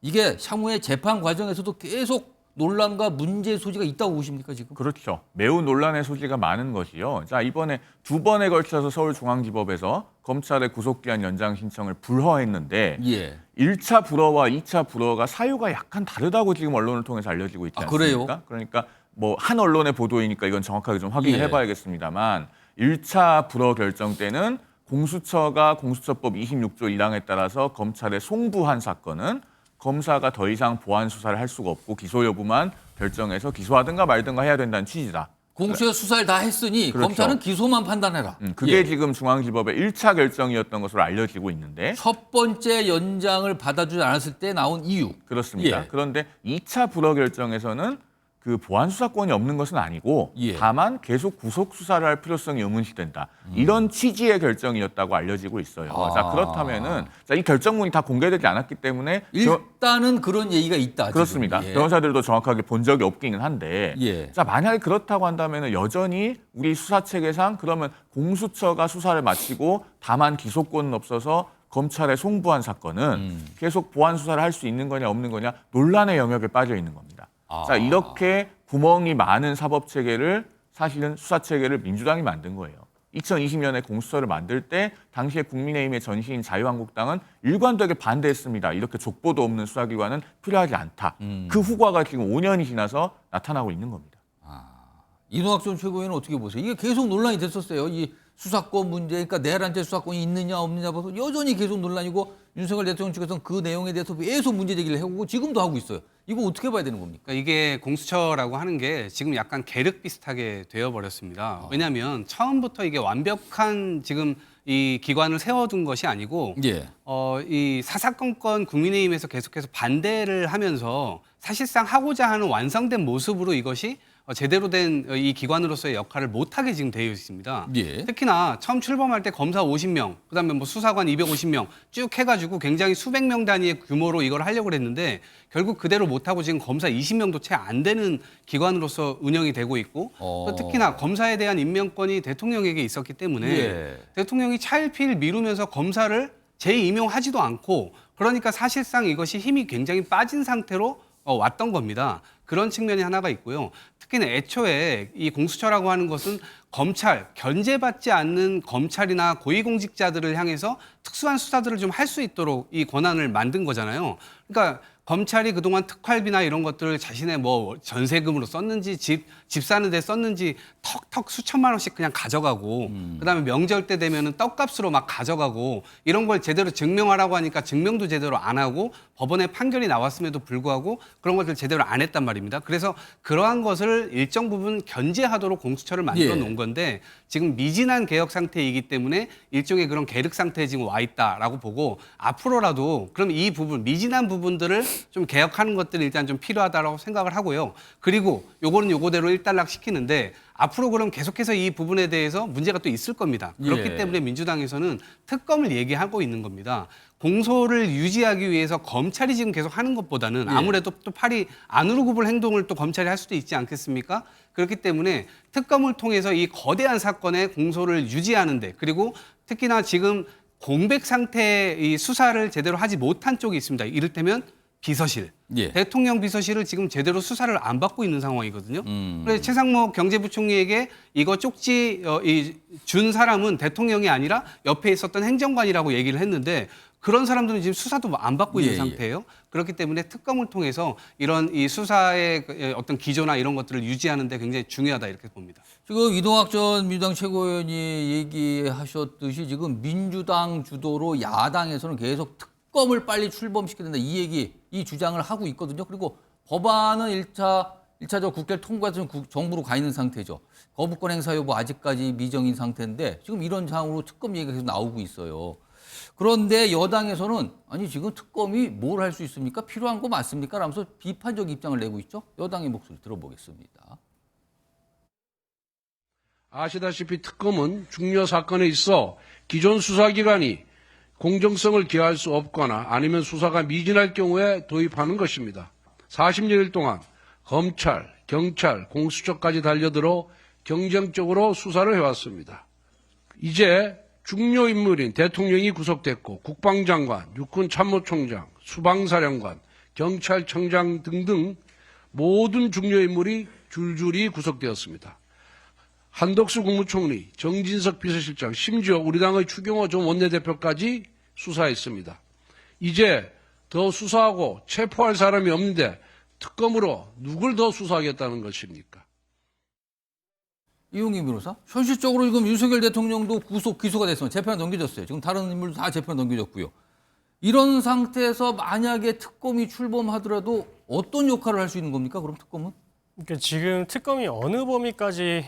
이게 향후의 재판 과정에서도 계속 논란과 문제 소지가 있다고 보십니까 지금? 그렇죠. 매우 논란의 소지가 많은 것이요. 자, 이번에 2번에 걸쳐서 서울중앙지법에서 검찰의 구속기한 연장 신청을 불허했는데 예. 1차 불허와 2차 불허가 사유가 약간 다르다고 지금 언론을 통해서 알려지고 있지 않습니까? 그래요? 그러니까 뭐 한 언론의 보도이니까 이건 정확하게 좀 확인을 예. 해봐야겠습니다만 1차 불허 결정 때는 공수처가 공수처법 26조 1항에 따라서 검찰에 송부한 사건은 검사가 더 이상 보안 수사를 할 수가 없고 기소 여부만 결정해서 기소하든가 말든가 해야 된다는 취지다. 공수처 수사를 다 했으니 그렇죠. 검찰은 기소만 판단해라. 그게 예. 지금 중앙지법의 1차 결정이었던 것으로 알려지고 있는데 첫 번째 연장을 받아주지 않았을 때 나온 이유. 그렇습니다. 예. 그런데 2차 불허 결정에서는 그 보안 수사권이 없는 것은 아니고 예. 다만 계속 구속 수사를 할 필요성이 의문시된다. 이런 취지의 결정이었다고 알려지고 있어요. 자, 그렇다면은 자, 이 결정문이 다 공개되지 않았기 때문에 일단은 그런 얘기가 있다. 그렇습니다. 지금. 예. 변호사들도 정확하게 본 적이 없기는 한데 예. 자, 만약에 그렇다고 한다면 여전히 우리 수사 체계상 그러면 공수처가 수사를 마치고 다만 기소권은 없어서 검찰에 송부한 사건은 계속 보안 수사를 할 수 있는 거냐 없는 거냐 논란의 영역에 빠져 있는 겁니다. 자, 이렇게 구멍이 많은 사법 체계를 사실은 수사 체계를 민주당이 만든 거예요. 2020년에 공수처를 만들 때 당시에 국민의힘의 전신인 자유한국당은 일관되게 반대했습니다. 이렇게 족보도 없는 수사기관은 필요하지 않다. 그 후과가 지금 5년이 지나서 나타나고 있는 겁니다. 이동학 전 최고위원은 어떻게 보세요? 이게 계속 논란이 됐었어요. 이 수사권 문제, 그러니까 내란죄 수사권이 있느냐 없느냐 봐서 여전히 계속 논란이고 윤석열 대통령 측에서는 그 내용에 대해서 계속 문제 제기를 해오고 지금도 하고 있어요. 이거 어떻게 봐야 되는 겁니까? 그러니까 이게 공수처라고 하는 게 지금 약간 계륵 비슷하게 되어버렸습니다. 왜냐하면 처음부터 이게 완벽한 지금 이 기관을 세워둔 것이 아니고 예. 이 사사건건 국민의힘에서 계속해서 반대를 하면서 사실상 하고자 하는 완성된 모습으로 이것이 제대로 된 이 기관으로서의 역할을 못하게 지금 되어 있습니다. 예. 특히나 처음 출범할 때 검사 50명, 그다음에 뭐 수사관 250명 쭉 해가지고 굉장히 수백 명 단위의 규모로 이걸 하려고 했는데 결국 그대로 못하고 지금 검사 20명도 채 안 되는 기관으로서 운영이 되고 있고 또 특히나 검사에 대한 임명권이 대통령에게 있었기 때문에 예. 대통령이 차일피일 미루면서 검사를 재임용하지도 않고 그러니까 사실상 이것이 힘이 굉장히 빠진 상태로 왔던 겁니다. 그런 측면이 하나가 있고요. 특히나 애초에 이 공수처라고 하는 것은 검찰, 견제받지 않는 검찰이나 고위공직자들을 향해서 특수한 수사들을 좀 할 수 있도록 이 권한을 만든 거잖아요. 그러니까 검찰이 그동안 특활비나 이런 것들을 자신의 뭐 전세금으로 썼는지 집 사는 데 썼는지 턱턱 수천만 원씩 그냥 가져가고 그다음에 명절 때 되면은 떡값으로 막 가져가고 이런 걸 제대로 증명하라고 하니까 증명도 제대로 안 하고 법원에 판결이 나왔음에도 불구하고 그런 것들 제대로 안 했단 말입니다. 그래서 그러한 것을 일정 부분 견제하도록 공수처를 만들어 놓은 건데 지금 미진한 개혁 상태이기 때문에 일종의 그런 계륵 상태에 지금 와 있다라고 보고 앞으로라도 그럼 이 부분 미진한 부분들을 좀 개혁하는 것들이 일단 좀 필요하다라고 생각을 하고요. 그리고 요거는 요거대로 일단락 시키는데 앞으로 그럼 계속해서 이 부분에 대해서 문제가 또 있을 겁니다. 그렇기 예. 때문에 민주당에서는 특검을 얘기하고 있는 겁니다. 공소를 유지하기 위해서 검찰이 지금 계속 하는 것보다는 아무래도 또 팔이 안으로 굽을 행동을 또 검찰이 할 수도 있지 않겠습니까? 그렇기 때문에 특검을 통해서 이 거대한 사건의 공소를 유지하는데 그리고 특히나 지금 공백 상태의 이 수사를 제대로 하지 못한 쪽이 있습니다. 이를테면 비서실. 예. 대통령 비서실을 지금 제대로 수사를 안 받고 있는 상황이거든요. 그래서 최상목 경제부총리에게 이거 쪽지 준 사람은 대통령이 아니라 옆에 있었던 행정관이라고 얘기를 했는데 그런 사람들은 지금 수사도 안 받고 있는 예, 상태예요. 그렇기 때문에 특검을 통해서 이런 이 수사의 어떤 기조나 이런 것들을 유지하는 데 굉장히 중요하다 이렇게 봅니다. 지금 이동학 전 민주당 최고위원이 얘기하셨듯이 지금 민주당 주도로 야당에서는 계속 특검을 빨리 출범시켜야 된다. 이 얘기, 이 주장을 하고 있거든요. 그리고 법안은 1차적 국회를 통과해서 정부로 가 있는 상태죠. 거부권 행사 여부 아직까지 미정인 상태인데 지금 이런 상황으로 특검 얘기가 계속 나오고 있어요. 그런데 여당에서는 아니 지금 특검이 뭘 할 수 있습니까? 필요한 거 맞습니까? 라면서 비판적 입장을 내고 있죠. 여당의 목소리 들어보겠습니다. 아시다시피 특검은 중요 사건에 있어 기존 수사기관이 공정성을 기할 수 없거나 아니면 수사가 미진할 경우에 도입하는 것입니다. 40여일 동안 검찰, 경찰, 공수처까지 달려들어 경쟁적으로 수사를 해왔습니다. 이제 중요 인물인 대통령이 구속됐고 국방장관, 육군참모총장, 수방사령관, 경찰청장 등등 모든 중요 인물이 줄줄이 구속되었습니다. 한덕수 국무총리, 정진석 비서실장, 심지어 우리 당의 추경호 전 원내대표까지 수사했습니다. 이제 더 수사하고 체포할 사람이 없는데 특검으로 누굴 더 수사하겠다는 것입니까? 이용희 변호사, 현실적으로 지금 윤석열 대통령도 기소가 됐으면 재판에 넘겨졌어요. 지금 다른 인물도 다 재판에 넘겨졌고요. 이런 상태에서 만약에 특검이 출범하더라도 어떤 역할을 할 수 있는 겁니까? 그럼 특검은? 그러니까 지금 특검이 어느 범위까지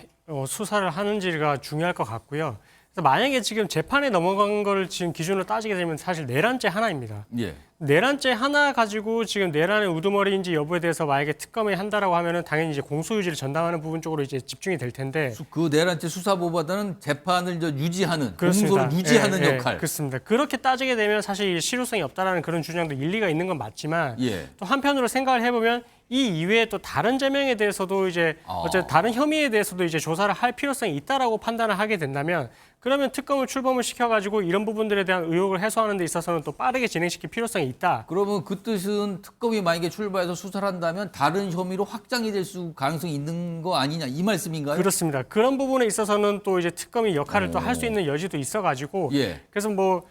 수사를 하는지가 중요할 것 같고요. 그래서 만약에 지금 재판에 넘어간 걸 지금 기준으로 따지게 되면 사실 내란죄 하나입니다. 예. 내란죄 하나 가지고 지금 내란의 우두머리인지 여부에 대해서 만약에 특검이 한다라고 하면은 당연히 이제 공소유지를 전담하는 부분 쪽으로 이제 집중이 될 텐데. 그 내란죄 수사보다는 재판을 유지하는, 그렇습니다. 공소를 유지하는 예, 역할. 그렇습니다. 그렇게 따지게 되면 사실 실효성이 없다라는 그런 주장도 일리가 있는 건 맞지만 예. 또 한편으로 생각을 해보면 이 이외에 또 다른 제명에 대해서도 이제 어쨌든 다른 혐의에 대해서도 이제 조사를 할 필요성이 있다라고 판단을 하게 된다면 그러면 특검을 출범을 시켜가지고 이런 부분들에 대한 의혹을 해소하는 데 있어서는 또 빠르게 진행시킬 필요성이 있다. 그러면 그 뜻은 특검이 만약에 출발해서 수사를 한다면 다른 혐의로 확장이 될 가능성이 있는 거 아니냐 이 말씀인가요? 그렇습니다. 그런 부분에 있어서는 또 이제 특검이 역할을 또 할 수 있는 여지도 있어가지고 예. 그래서 뭐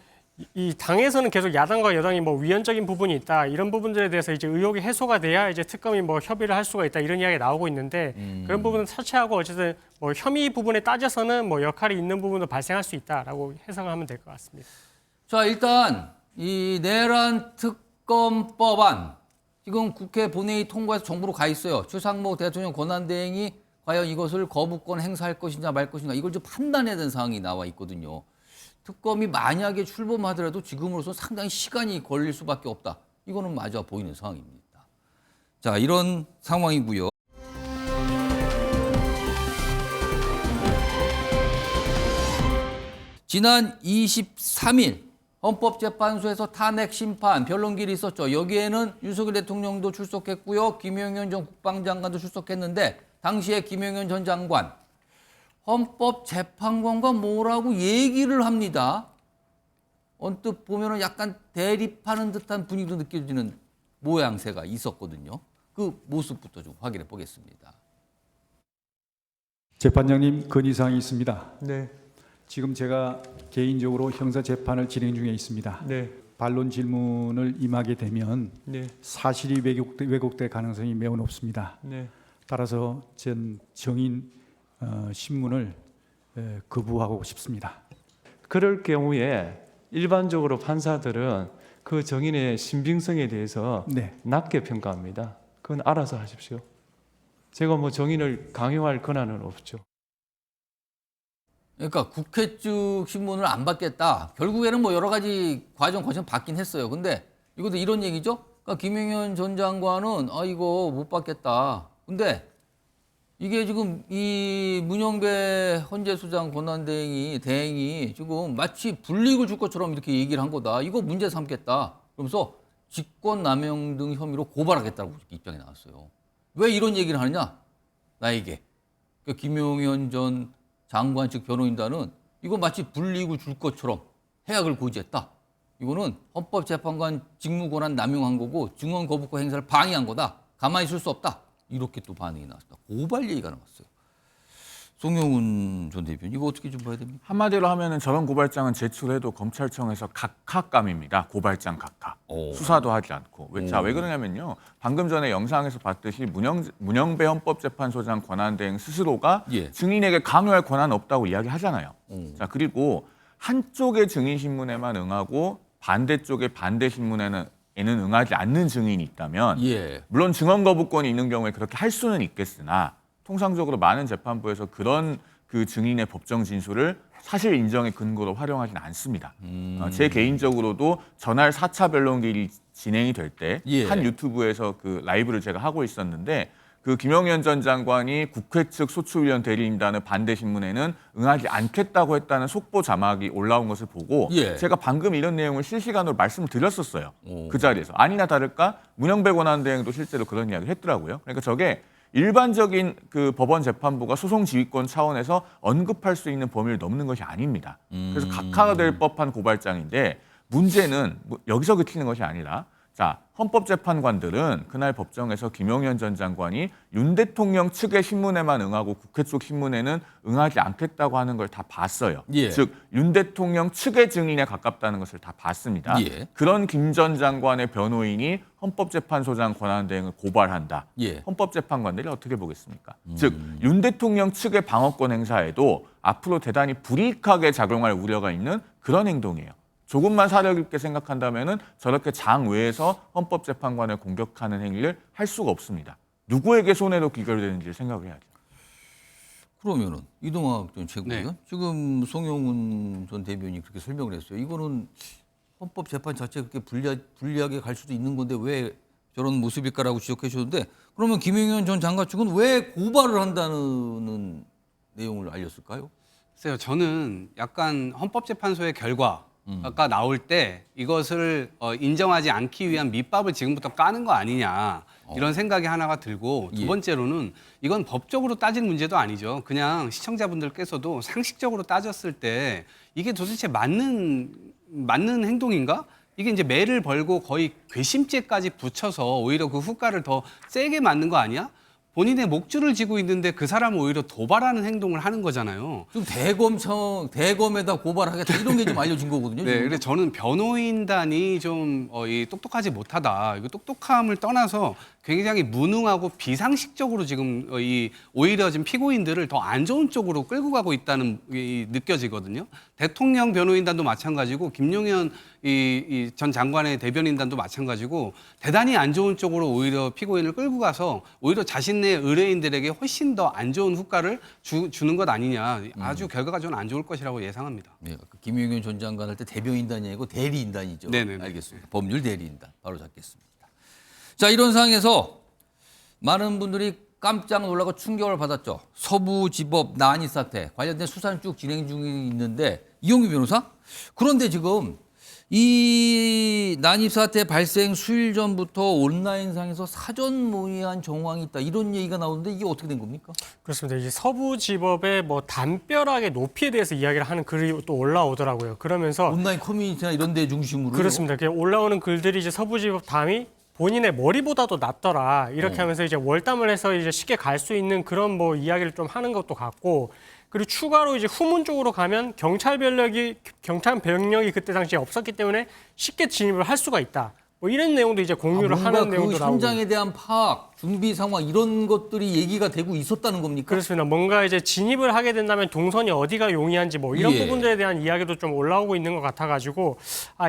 이 당에서는 계속 야당과 여당이 뭐 위헌적인 부분이 있다 이런 부분들에 대해서 이제 의혹이 해소가 돼야 이제 특검이 뭐 협의를 할 수가 있다 이런 이야기가 나오고 있는데 그런 부분은 차치하고 어쨌든 뭐 혐의 부분에 따져서는 뭐 역할이 있는 부분도 발생할 수 있다라고 해석을 하면 될 것 같습니다. 자, 일단 이 내란 특검법안 지금 국회 본회의 통과해서 정부로 가 있어요. 최상목 대통령 권한대행이 과연 이것을 거부권 행사할 것인가 말 것인가 이걸 좀 판단해야 되는 상황이 나와 있거든요. 특검이 만약에 출범하더라도 지금으로서 상당히 시간이 걸릴 수밖에 없다. 이거는 맞아 보이는 상황입니다. 자, 이런 상황이고요. 지난 23일 헌법재판소에서 탄핵 심판 변론길이 있었죠. 여기에는 윤석열 대통령도 출석했고요. 김용현 전 국방장관도 출석했는데 당시에 김용현 전 장관 헌법재판관과 뭐라고 얘기를 합니다. 언뜻 보면은 약간 대립하는 듯한 분위기도 느껴지는 모양새가 있었거든요. 그 모습부터 좀 확인해 보겠습니다. 재판장님 건의사항이 있습니다. 네, 지금 제가 개인적으로 형사 재판을 진행 중에 있습니다. 네, 반론 질문을 임하게 되면 네, 사실이 왜곡될 가능성이 매우 높습니다. 네. 따라서 전 정인 신문을 거부하고 싶습니다. 그럴 경우에 일반적으로 판사들은 그 정인의 신빙성에 대해서 네. 낮게 평가합니다. 그건 알아서 하십시오. 제가 뭐 정인을 강요할 권한은 없죠. 그러니까 국회 측 신문을 안 받겠다. 결국에는 뭐 여러 가지 과정 받긴 했어요. 근데 이것도 이런 얘기죠. 그러니까 김용현 전 장관은 이거 못 받겠다. 근데 이게 지금 이 문영배 헌재소장 권한대행이 지금 마치 불이익을 줄 것처럼 이렇게 얘기를 한 거다. 이거 문제 삼겠다. 그러면서 직권남용 등 혐의로 고발하겠다고 입장이 나왔어요. 왜 이런 얘기를 하느냐? 나에게. 그러니까 김용현 전 장관 측 변호인단은 이거 마치 불이익을 줄 것처럼 해악을 고지했다. 이거는 헌법재판관 직무권한 남용한 거고 증언 거부권 행사를 방해한 거다. 가만히 있을 수 없다. 이렇게 또 반응이 나왔습니다. 고발 얘기가 나왔어요. 송영훈 전 대표님 이거 어떻게 좀 봐야 됩니까? 한마디로 하면은 저런 고발장은 제출해도 검찰청에서 각하감입니다. 고발장 각하. 수사도 하지 않고. 왜 그러냐면요. 방금 전에 영상에서 봤듯이 문영배 헌법재판소장 권한대행 스스로가 예. 증인에게 강요할 권한 없다고 이야기하잖아요. 자, 그리고 한쪽의 증인 신문에만 응하고 반대쪽의 반대 신문에는 응하지 않는 증인이 있다면 예. 물론 증언 거부권이 있는 경우에 그렇게 할 수는 있겠으나 통상적으로 많은 재판부에서 그런 그 증인의 법정 진술을 사실 인정의 근거로 활용하지는 않습니다. 제 개인적으로도 전날 4차 변론길이 진행이 될 때 예. 한 유튜브에서 그 라이브를 제가 하고 있었는데 그 김용현 전 장관이 국회 측 소추위원 대리인단의 반대 신문에는 응하지 않겠다고 했다는 속보 자막이 올라온 것을 보고 예. 제가 방금 이런 내용을 실시간으로 말씀을 드렸었어요. 오. 그 자리에서. 아니나 다를까 문영배 권한대행도 실제로 그런 이야기를 했더라고요. 그러니까 저게 일반적인 그 법원 재판부가 소송 지휘권 차원에서 언급할 수 있는 범위를 넘는 것이 아닙니다. 그래서 각하될 법한 고발장인데 문제는 여기서 그치는 것이 아니라 자, 헌법재판관들은 그날 법정에서 김용현 전 장관이 윤 대통령 측의 신문에만 응하고 국회 쪽 신문에는 응하지 않겠다고 하는 걸 다 봤어요. 예. 즉, 윤 대통령 측의 증인에 가깝다는 것을 다 봤습니다. 예. 그런 김 전 장관의 변호인이 헌법재판소장 권한대행을 고발한다. 예. 헌법재판관들이 어떻게 보겠습니까? 즉, 윤 대통령 측의 방어권 행사에도 앞으로 대단히 불이익하게 작용할 우려가 있는 그런 행동이에요. 조금만 사려 깊게 생각한다면은 저렇게 장 외에서 헌법재판관을 공격하는 행위를 할 수가 없습니다. 누구에게 손해로 귀결되는지 생각을 해야죠. 그러면은 이동학 전 최고위원 네. 지금 송영훈 전 대변인이 그렇게 설명을 했어요. 이거는 헌법 재판 자체가 그렇게 불리하게 갈 수도 있는 건데 왜 저런 모습일까라고 지적해 주셨는데 그러면 김용현 전 장관 측은 왜 고발을 한다는 내용을 알렸을까요? 글쎄요, 저는 약간 헌법재판소의 결과가 나올 때 이것을 인정하지 않기 위한 밑밥을 지금부터 까는 거 아니냐 이런 생각이 하나가 들고 두 예. 번째로는 이건 법적으로 따질 문제도 아니죠. 그냥 시청자분들께서도 상식적으로 따졌을 때 이게 도대체 맞는 행동인가? 이게 이제 매를 벌고 거의 궤심죄까지 붙여서 오히려 그 후과를 더 세게 맞는 거 아니야? 본인의 목줄을 쥐고 있는데 그 사람을 오히려 도발하는 행동을 하는 거잖아요. 좀 대검에다 고발하겠다 이런 게 좀 알려진 거거든요. 네, 지금. 그래서 저는 변호인단이 좀 이 똑똑하지 못하다. 이거 똑똑함을 떠나서 굉장히 무능하고 비상식적으로 지금 오히려 지금 피고인들을 더 안 좋은 쪽으로 끌고 가고 있다는 느껴지거든요. 대통령 변호인단도 마찬가지고 김용현 전 장관의 대변인단도 마찬가지고 대단히 안 좋은 쪽으로 오히려 피고인을 끌고 가서 오히려 자신의 의뢰인들에게 훨씬 더 안 좋은 후과를 주는 것 아니냐. 아주 결과가 저는 안 좋을 것이라고 예상합니다. 네, 김용현 전 장관 할 때 대변인단이 아니고 대리인단이죠. 네네네. 알겠습니다. 법률 대리인단 바로 잡겠습니다. 자, 이런 상황에서 많은 분들이 깜짝 놀라고 충격을 받았죠. 서부지법 난입 사태 관련된 수사는 쭉 진행 중에 있는데 이용규 변호사? 그런데 지금 이 난입 사태 발생 수일 전부터 온라인상에서 사전 모의한 정황이 있다 이런 얘기가 나오는데 이게 어떻게 된 겁니까? 그렇습니다. 이제 서부지법의 뭐 담벼락의 높이에 대해서 이야기를 하는 글이 또 올라오더라고요. 그러면서 온라인 커뮤니티나 이런 데 중심으로 그렇습니다. 그냥 올라오는 글들이 이제 서부지법 담이 본인의 머리보다도 낫더라 이렇게 하면서 이제 월담을 해서 이제 쉽게 갈 수 있는 그런 뭐 이야기를 좀 하는 것도 같고 그리고 추가로 이제 후문 쪽으로 가면 경찰 병력이 그때 당시에 없었기 때문에 쉽게 진입을 할 수가 있다. 뭐 이런 내용도 이제 공유를 뭔가 하는 내용도 그 나오고. 현장에 대한 파악, 준비 상황 이런 것들이 얘기가 되고 있었다는 겁니까? 그렇습니다. 뭔가 이제 진입을 하게 된다면 동선이 어디가 용이한지 뭐 이런 예. 부분들에 대한 이야기도 좀 올라오고 있는 것 같아가지고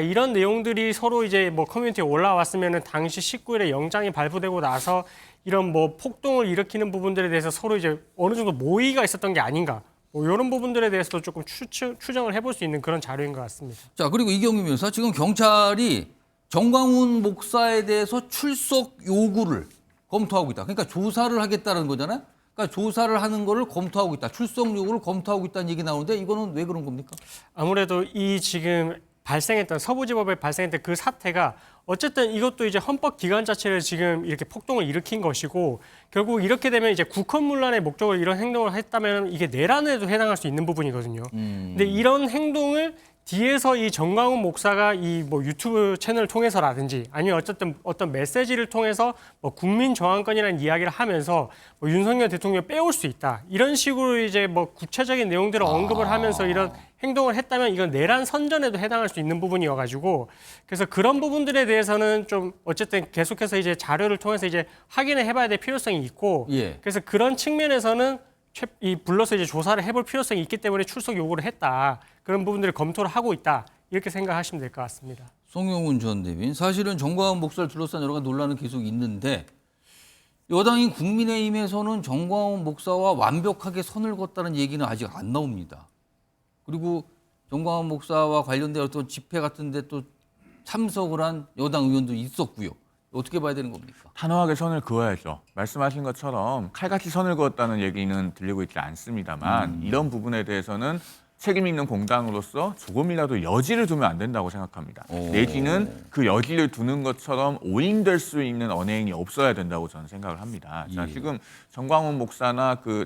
이런 내용들이 서로 이제 뭐 커뮤니티에 올라왔으면은 당시 19일에 영장이 발부되고 나서 이런 뭐 폭동을 일으키는 부분들에 대해서 서로 이제 어느 정도 모의가 있었던 게 아닌가. 뭐 이런 부분들에 대해서도 조금 추정을 해볼 수 있는 그런 자료인 것 같습니다. 자, 그리고 이경규 변호사 지금 경찰이 정광훈 목사에 대해서 출석 요구를 검토하고 있다. 그러니까 조사를 하겠다는 거잖아요. 그러니까 조사를 하는 거를 검토하고 있다. 출석 요구를 검토하고 있다는 얘기 나오는데 이거는 왜 그런 겁니까? 아무래도 이 지금 발생했던 서부지법에 발생했던 그 사태가 어쨌든 이것도 이제 헌법 기관 자체를 지금 이렇게 폭동을 일으킨 것이고 결국 이렇게 되면 이제 국헌문란의 목적으로 이런 행동을 했다면 이게 내란에도 해당할 수 있는 부분이거든요. 근데 이런 행동을 뒤에서 이 정광훈 목사가 이 뭐 유튜브 채널을 통해서라든지 아니면 어쨌든 어떤 메시지를 통해서 뭐 국민 저항권이라는 이야기를 하면서 뭐 윤석열 대통령을 빼올 수 있다. 이런 식으로 이제 뭐 구체적인 내용들을 언급을 하면서 이런 행동을 했다면 이건 내란 선전에도 해당할 수 있는 부분이어가지고 그래서 그런 부분들에 대해서는 좀 어쨌든 계속해서 이제 자료를 통해서 이제 확인을 해봐야 될 필요성이 있고 예. 그래서 그런 측면에서는 불러서 이제 조사를 해볼 필요성이 있기 때문에 출석 요구를 했다. 그런 부분들을 검토를 하고 있다. 이렇게 생각하시면 될 것 같습니다. 송영훈 전 대변인 사실은 정광훈 목사를 둘러싼 여러 가지 논란은 계속 있는데 여당인 국민의힘에서는 정광훈 목사와 완벽하게 선을 걷다는 얘기는 아직 안 나옵니다. 그리고 정광훈 목사와 관련된 어떤 집회 같은 데 또 참석을 한 여당 의원도 있었고요. 어떻게 봐야 되는 겁니까? 단호하게 선을 그어야죠. 말씀하신 것처럼 칼같이 선을 그었다는 얘기는 들리고 있지 않습니다만 이런 부분에 대해서는 책임 있는 공당으로서 조금이라도 여지를 두면 안 된다고 생각합니다. 내지는 그 여지를 두는 것처럼 오인될 수 있는 언행이 없어야 된다고 저는 생각을 합니다. 자, 지금 정광훈 목사나 그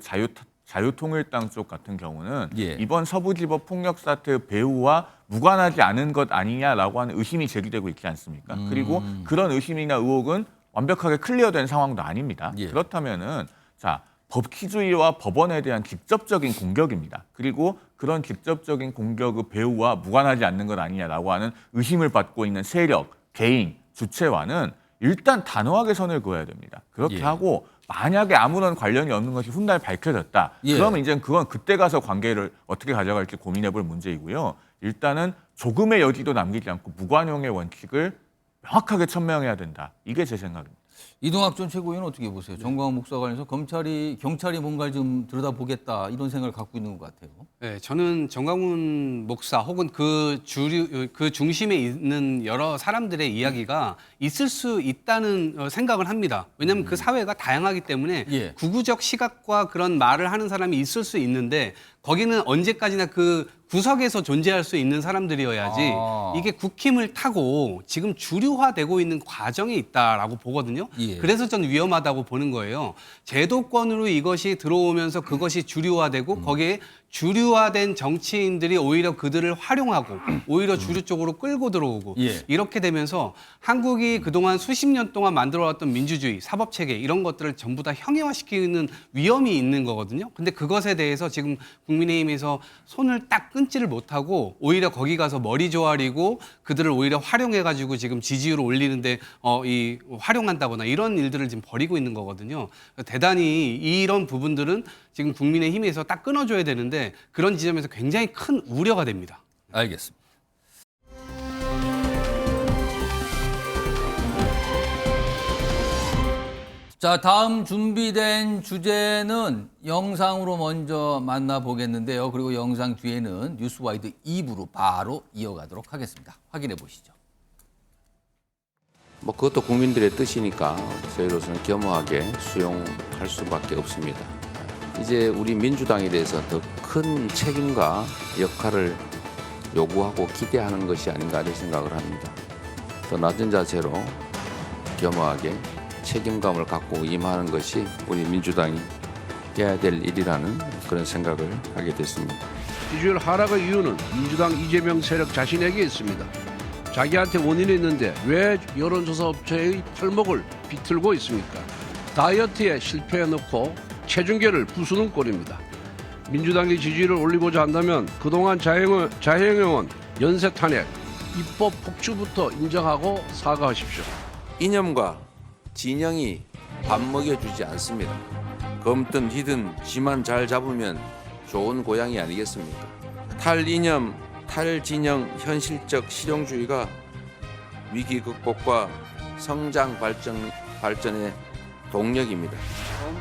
자유통일당 쪽 같은 경우는 이번 서부지법 폭력 사태 배후와 무관하지 않은 것 아니냐라고 하는 의심이 제기되고 있지 않습니까? 그리고 그런 의심이나 의혹은 완벽하게 클리어된 상황도 아닙니다. 그렇다면은 자, 법치주의와 법원에 대한 직접적인 공격입니다. 그리고 그런 직접적인 공격의 배후와 무관하지 않는 것 아니냐라고 하는 의심을 받고 있는 세력, 개인, 주체와는 일단 단호하게 선을 그어야 됩니다. 그렇게 하고 만약에 아무런 관련이 없는 것이 훗날 밝혀졌다. 그러면 이제 그건 그때 가서 관계를 어떻게 가져갈지 고민해볼 문제이고요. 일단은 조금의 여지도 남기지 않고 무관용의 원칙을 명확하게 천명해야 된다. 이게 제 생각입니다. 이동학 전 최고위원 어떻게 보세요? 정광훈 목사 관련해서 경찰이 뭔가를 좀 들여다보겠다 이런 생각을 갖고 있는 것 같아요. 네, 저는 정광훈 목사 혹은 그 중심에 있는 여러 사람들의 이야기가 있을 수 있다는 생각을 합니다. 왜냐하면 그 사회가 다양하기 때문에 구구적 시각과 그런 말을 하는 사람이 있을 수 있는데 거기는 언제까지나 그 구석에서 존재할 수 있는 사람들이어야지 이게 국힘을 타고 지금 주류화되고 있는 과정에 있다라고 보거든요. 그래서 저는 위험하다고 보는 거예요. 제도권으로 이것이 들어오면서 그것이 주류화되고 거기에 주류화된 정치인들이 오히려 그들을 활용하고 오히려 주류 쪽으로 끌고 들어오고 이렇게 되면서 한국이 그동안 수십 년 동안 만들어왔던 민주주의, 사법체계 이런 것들을 전부 다 형해화시키는 위험이 있는 거거든요. 근데 그것에 대해서 지금 국민의힘에서 손을 딱 끊지를 못하고 오히려 거기 가서 머리 조아리고 그들을 오히려 활용해가지고 지금 지지율을 올리는데 활용한다거나 이런 일들을 지금 벌이고 있는 거거든요. 대단히 이런 부분들은 지금 국민의힘에서 딱 끊어줘야 되는데 그런 지점에서 굉장히 큰 우려가 됩니다. 알겠습니다. 자, 다음 준비된 주제는 영상으로 먼저 만나보겠는데요. 그리고 영상 뒤에는 뉴스와이드 2부로 바로 이어가도록 하겠습니다. 확인해 보시죠. 뭐 그것도 국민들의 뜻이니까 저희로서는 겸허하게 수용할 수밖에 없습니다. 이제 우리 민주당에 대해서 더 큰 책임과 역할을 요구하고 기대하는 것이 아닌가 이런 생각을 합니다. 더 낮은 자세로 겸허하게 책임감을 갖고 임하는 것이 우리 민주당이 해야 될 일이라는 그런 생각을 하게 됐습니다. 지지율 하락의 이유는 민주당 이재명 세력 자신에게 있습니다. 자기한테 원인이 있는데 왜 여론조사 업체의 팔목을 비틀고 있습니까? 다이어트에 실패해놓고 체중계를 부수는 꼴입니다. 민주당이 지지율을 올리고자 한다면 그동안 자행해온 연쇄 탄핵, 입법 폭주부터 인정하고 사과하십시오. 이념과 진영이 밥 먹여주지 않습니다. 검든 휘든 지만 잘 잡으면 좋은 고양이 아니겠습니까? 탈이념, 탈진영 현실적 실용주의가 위기 극복과 성장 발전의 동력입니다.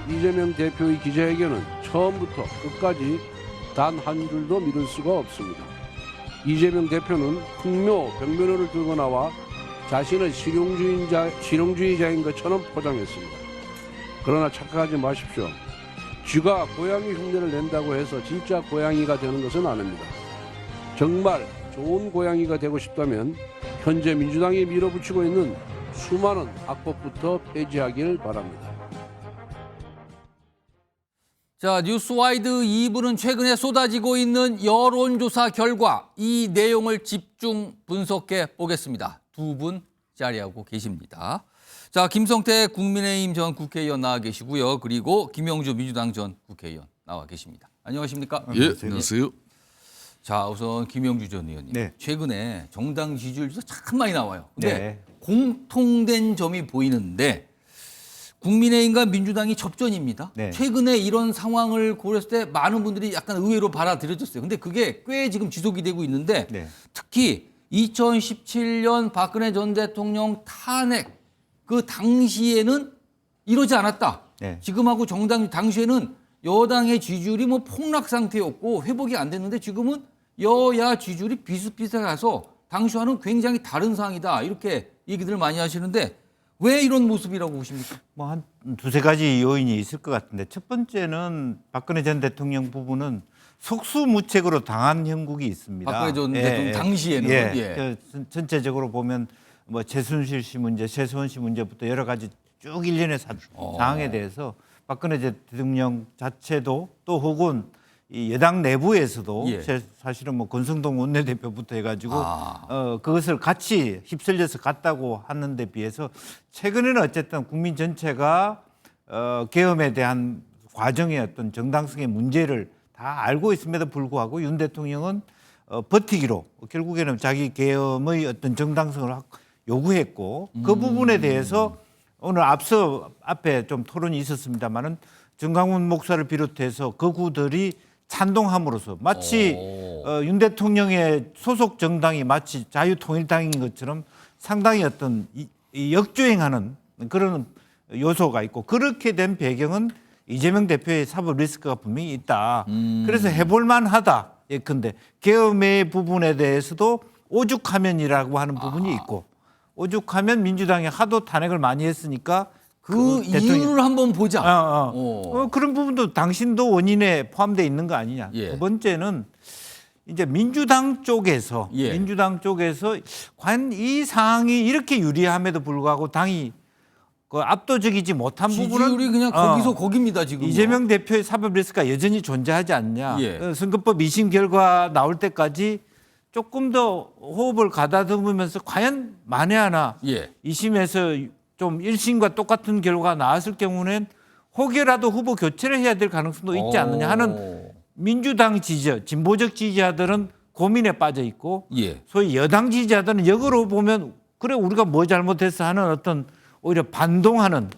이재명 대표의 기자회견은 처음부터 끝까지 단 한 줄도 믿을 수가 없습니다. 이재명 대표는 풍묘 벽면허를 들고 나와 자신을 실용주의자인 것처럼 포장했습니다. 그러나 착각하지 마십시오. 쥐가 고양이 흉내를 낸다고 해서 진짜 고양이가 되는 것은 아닙니다. 정말 좋은 고양이가 되고 싶다면 현재 민주당이 밀어붙이고 있는 수많은 악법부터 폐지하기를 바랍니다. 자, 뉴스와이드 2부는 최근에 쏟아지고 있는 여론조사 결과 이 내용을 집중 분석해 보겠습니다. 두 분 자리하고 계십니다. 자, 김성태 국민의힘 전 국회의원 나와 계시고요. 그리고 김영주 민주당 전 국회의원 나와 계십니다. 안녕하십니까? 예, 안녕하세요. 자, 우선 김영주 전 의원님. 최근에 정당 지지율도 참 많이 나와요. 근데 공통된 점이 보이는데 국민의힘과 민주당이 접전입니다. 최근에 이런 상황을 고렸을 때 많은 분들이 약간 의외로 받아들여졌어요. 근데 그게 꽤 지금 지속이 되고 있는데 특히 2017년 박근혜 전 대통령 탄핵 그 당시에는 이러지 않았다. 지금하고 정당 당시에는 여당의 지지율이 뭐 폭락 상태였고 회복이 안 됐는데 지금은 여야 지지율이 비슷비슷해서 당시와는 굉장히 다른 상황이다. 이렇게 얘기들을 많이 하시는데 왜 이런 모습이라고 보십니까? 뭐 한 두세 가지 요인이 있을 것 같은데 첫 번째는 박근혜 전 대통령 부분은 속수무책으로 당한 형국이 있습니다. 박근혜 전 대통령 당시에는 전체적으로 보면 뭐 최순실 씨 문제, 최수원 씨 문제부터 여러 가지 쭉 일련의 사항에 대해서 박근혜 전 대통령 자체도 또 혹은 이 여당 내부에서도 사실은 뭐 권성동 원내대표부터 해가지고 그것을 같이 휩쓸려서 갔다고 하는 데 비해서 최근에는 어쨌든 국민 전체가 계엄에 대한 과정의 어떤 정당성의 문제를 다 알고 있음에도 불구하고 윤 대통령은 버티기로 결국에는 자기 계엄의 어떤 정당성을 요구했고 그 부분에 대해서 오늘 앞에 좀 토론이 있었습니다만은 정강훈 목사를 비롯해서 극우들이 찬동함으로써 마치 윤 대통령의 소속 정당이 마치 자유통일당인 것처럼 상당히 어떤 이 역주행하는 그런 요소가 있고 그렇게 된 배경은 이재명 대표의 사법 리스크가 분명히 있다. 그래서 해볼 만하다. 예컨대 계엄의 부분에 대해서도 오죽하면이라고 하는 부분이 있고 오죽하면 민주당이 하도 탄핵을 많이 했으니까 그 이유를 한번 보자. 그런 부분도 당신도 원인에 포함되어 있는 거 아니냐. 두 번째는 이제 민주당 쪽에서 과연 이 상황이 이렇게 유리함에도 불구하고 당이 그 압도적이지 못한 부분은 지지율이 그냥 거기서 거깁니다 지금. 이재명 대표의 사법 리스크가 여전히 존재하지 않냐. 선거법 2심 결과 나올 때까지 조금 더 호흡을 가다듬으면서 과연 만에 하나 2심에서 좀 1심과 똑같은 결과가 나왔을 경우는 혹여라도 후보 교체를 해야 될 가능성도 있지 않느냐 하는 민주당 지지자, 진보적 지지자들은 고민에 빠져 있고 소위 여당 지지자들은 역으로 보면 그래 우리가 뭐 잘못했어 하는 어떤 오히려 반동하는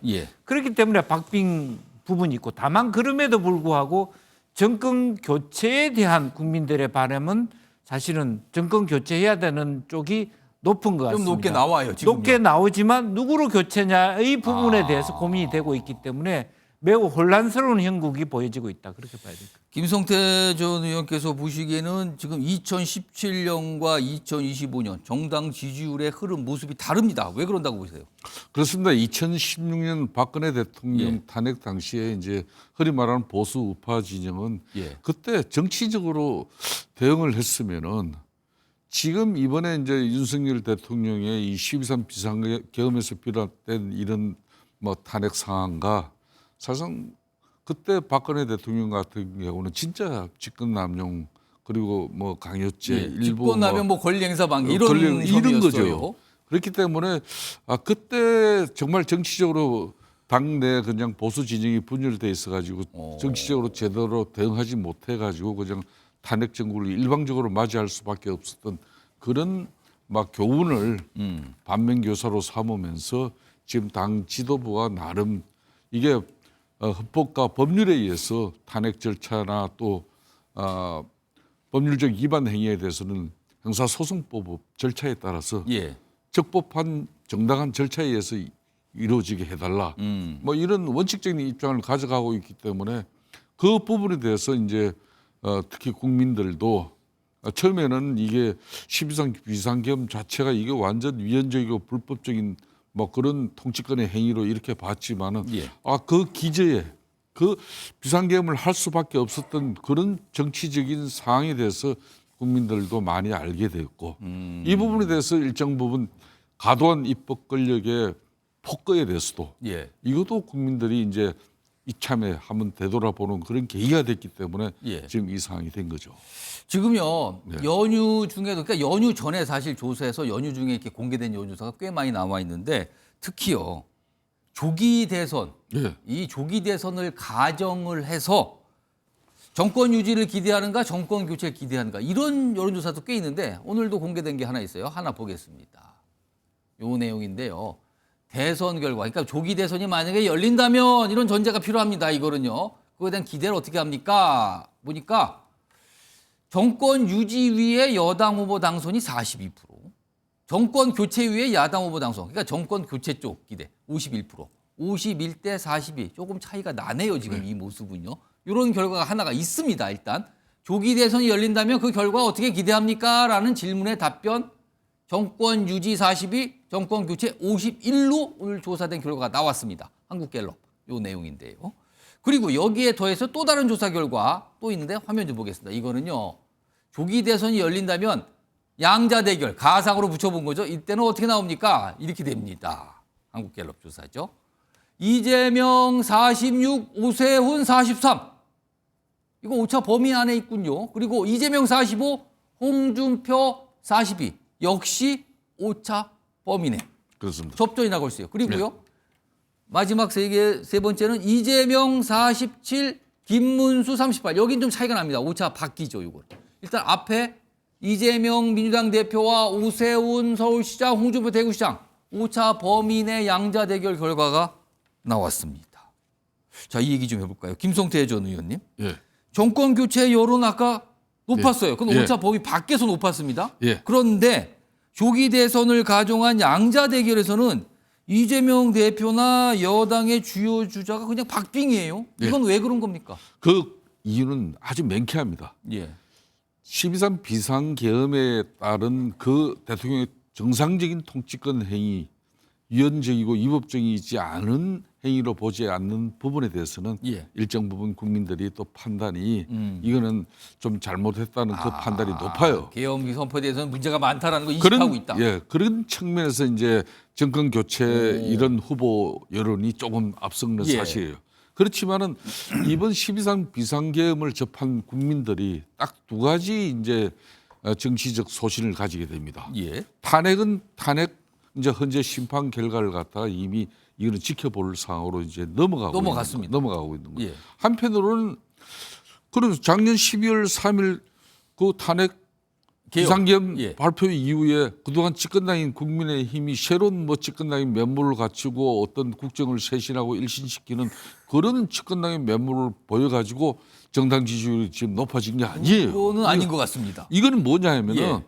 그렇기 때문에 박빙 부분이 있고 다만 그럼에도 불구하고 정권 교체에 대한 국민들의 바람은 사실은 정권 교체해야 되는 쪽이 높은 것 같습니다. 좀 높게 나와요. 지금요. 높게 나오지만 누구로 교체냐의 부분에 대해서 고민이 되고 있기 때문에 매우 혼란스러운 형국이 보여지고 있다. 그렇게 봐야 됩니다. 김성태 전 의원께서 보시기에는 지금 2017년과 2025년 정당 지지율의 흐름 모습이 다릅니다. 왜 그런다고 보세요? 그렇습니다. 2016년 박근혜 대통령 탄핵 당시에 이제 흔히 말하는 보수 우파 진영은 그때 정치적으로 대응을 했으면은 지금 이번에 이제 윤석열 대통령의 이 12.3 비상계엄에서 비롯된 이런 뭐 탄핵 상황과 사실상 그때 박근혜 대통령 같은 경우는 진짜 직권남용 그리고 뭐 강요죄 일부 직권남용 뭐 권리행사 방해 이런 거죠. 그렇기 때문에 그때 정말 정치적으로 당내 그냥 보수 진영이 분열돼 있어가지고 정치적으로 제대로 대응하지 못해가지고 그냥 탄핵 정국을 일방적으로 맞이할 수밖에 없었던 그런 막 교훈을 반면교사로 삼으면서 지금 당 지도부가 나름 이게 헌법과 법률에 의해서 탄핵 절차나 또 법률적 위반 행위에 대해서는 형사소송법 절차에 따라서 적법한 정당한 절차에 의해서 이루어지게 해달라. 뭐 이런 원칙적인 입장을 가져가고 있기 때문에 그 부분에 대해서 이제 특히 국민들도 처음에는 이게 12.3 비상계엄 자체가 이게 완전 위헌적이고 불법적인 뭐 그런 통치권의 행위로 이렇게 봤지만은 그 기저에 그 비상계엄을 할 수밖에 없었던 그런 정치적인 상황에 대해서 국민들도 많이 알게 됐고 이 부분에 대해서 일정 부분 과도한 입법 권력의 폭거에 대해서도 이것도 국민들이 이제 이참에 한번 되돌아보는 그런 계기가 됐기 때문에 지금 이 상황이 된 거죠. 지금요 연휴 중에도 그러니까 연휴 전에 사실 조사에서 연휴 중에 이렇게 공개된 여론조사가 꽤 많이 나와 있는데 특히요 조기 대선 이 조기 대선을 가정을 해서 정권 유지를 기대하는가 정권 교체를 기대하는가 이런 여론조사도 꽤 있는데 오늘도 공개된 게 하나 있어요. 하나 보겠습니다. 요 내용인데요. 대선 결과, 그러니까 조기 대선이 만약에 열린다면 이런 전제가 필요합니다. 이거는요. 그거에 대한 기대를 어떻게 합니까? 보니까 정권 유지 위에 여당 후보 당선이 42%, 정권 교체 위에 야당 후보 당선, 그러니까 정권 교체 쪽 기대 51%, 51대 42, 조금 차이가 나네요. 지금 이 모습은요. 이런 결과가 하나가 있습니다. 일단 조기 대선이 열린다면 그 결과 어떻게 기대합니까? 라는 질문에 답변 정권 유지 42, 정권 교체 51로 오늘 조사된 결과가 나왔습니다. 한국갤럽 요 내용인데요. 그리고 여기에 더해서 또 다른 조사 결과 또 있는데 화면 좀 보겠습니다. 이거는요. 조기 대선이 열린다면 양자 대결 가상으로 붙여본 거죠. 이때는 어떻게 나옵니까? 이렇게 됩니다. 한국갤럽 조사죠. 이재명 46, 오세훈 43. 이거 오차 범위 안에 있군요. 그리고 이재명 45, 홍준표 42. 역시 오차 범위네. 그렇습니다. 접전이 나고 있어요. 그리고요. 마지막 세 번째는 이재명 47, 김문수 38. 여긴 좀 차이가 납니다. 오차 바뀌죠, 이거. 일단 앞에 이재명 민주당 대표와 오세훈 서울시장, 홍준표 대구시장 오차 범위 내 양자 대결 결과가 나왔습니다. 자, 이 얘기 좀 해볼까요? 김성태 전 의원님. 예. 정권 교체 여론 아까 높았어요. 그럼 예. 오차 범위 밖에서 높았습니다. 예. 그런데 조기 대선을 가정한 양자 대결에서는 이재명 대표나 여당의 주요 주자가 그냥 박빙이에요. 이건 왜 그런 겁니까? 그 이유는 아주 명쾌합니다. 예. 12.3 비상계엄에 따른 그 대통령의 정상적인 통치권 행위, 위헌적이고 위법적이지 않은 행위로 보지 않는 부분에 대해서는 예. 일정 부분 국민들이 또 판단이 이거는 좀 잘못했다는 그 판단이 높아요. 계엄 선포에 대해서는 문제가 많다라는 거 인식하고 있다. 예, 그런 측면에서 이제 정권 교체 이런 후보 여론이 조금 앞서는 예. 사실이에요. 그렇지만은 이번 12.3 비상계엄을 접한 국민들이 딱 두 가지 이제 정치적 소신을 가지게 됩니다. 예. 탄핵은 탄핵 이제 현재 심판 결과를 갖다가 이미 이거는 지켜볼 상황으로 이제 넘어갔습니다. 넘어가고 있는 거예요. 예. 한편으로는 그런 작년 12월 3일 그 탄핵 개혁. 비상계엄 예. 발표 이후에 그동안 집권당인 국민의힘이 새로운 집권당인 면모를 갖추고 어떤 국정을 쇄신하고 일신시키는 그런 집권당의 면모를 보여가지고 정당 지지율이 지금 높아진 게 아니에요. 그거는 아닌 것 같습니다. 이거는 뭐냐 하면은 예.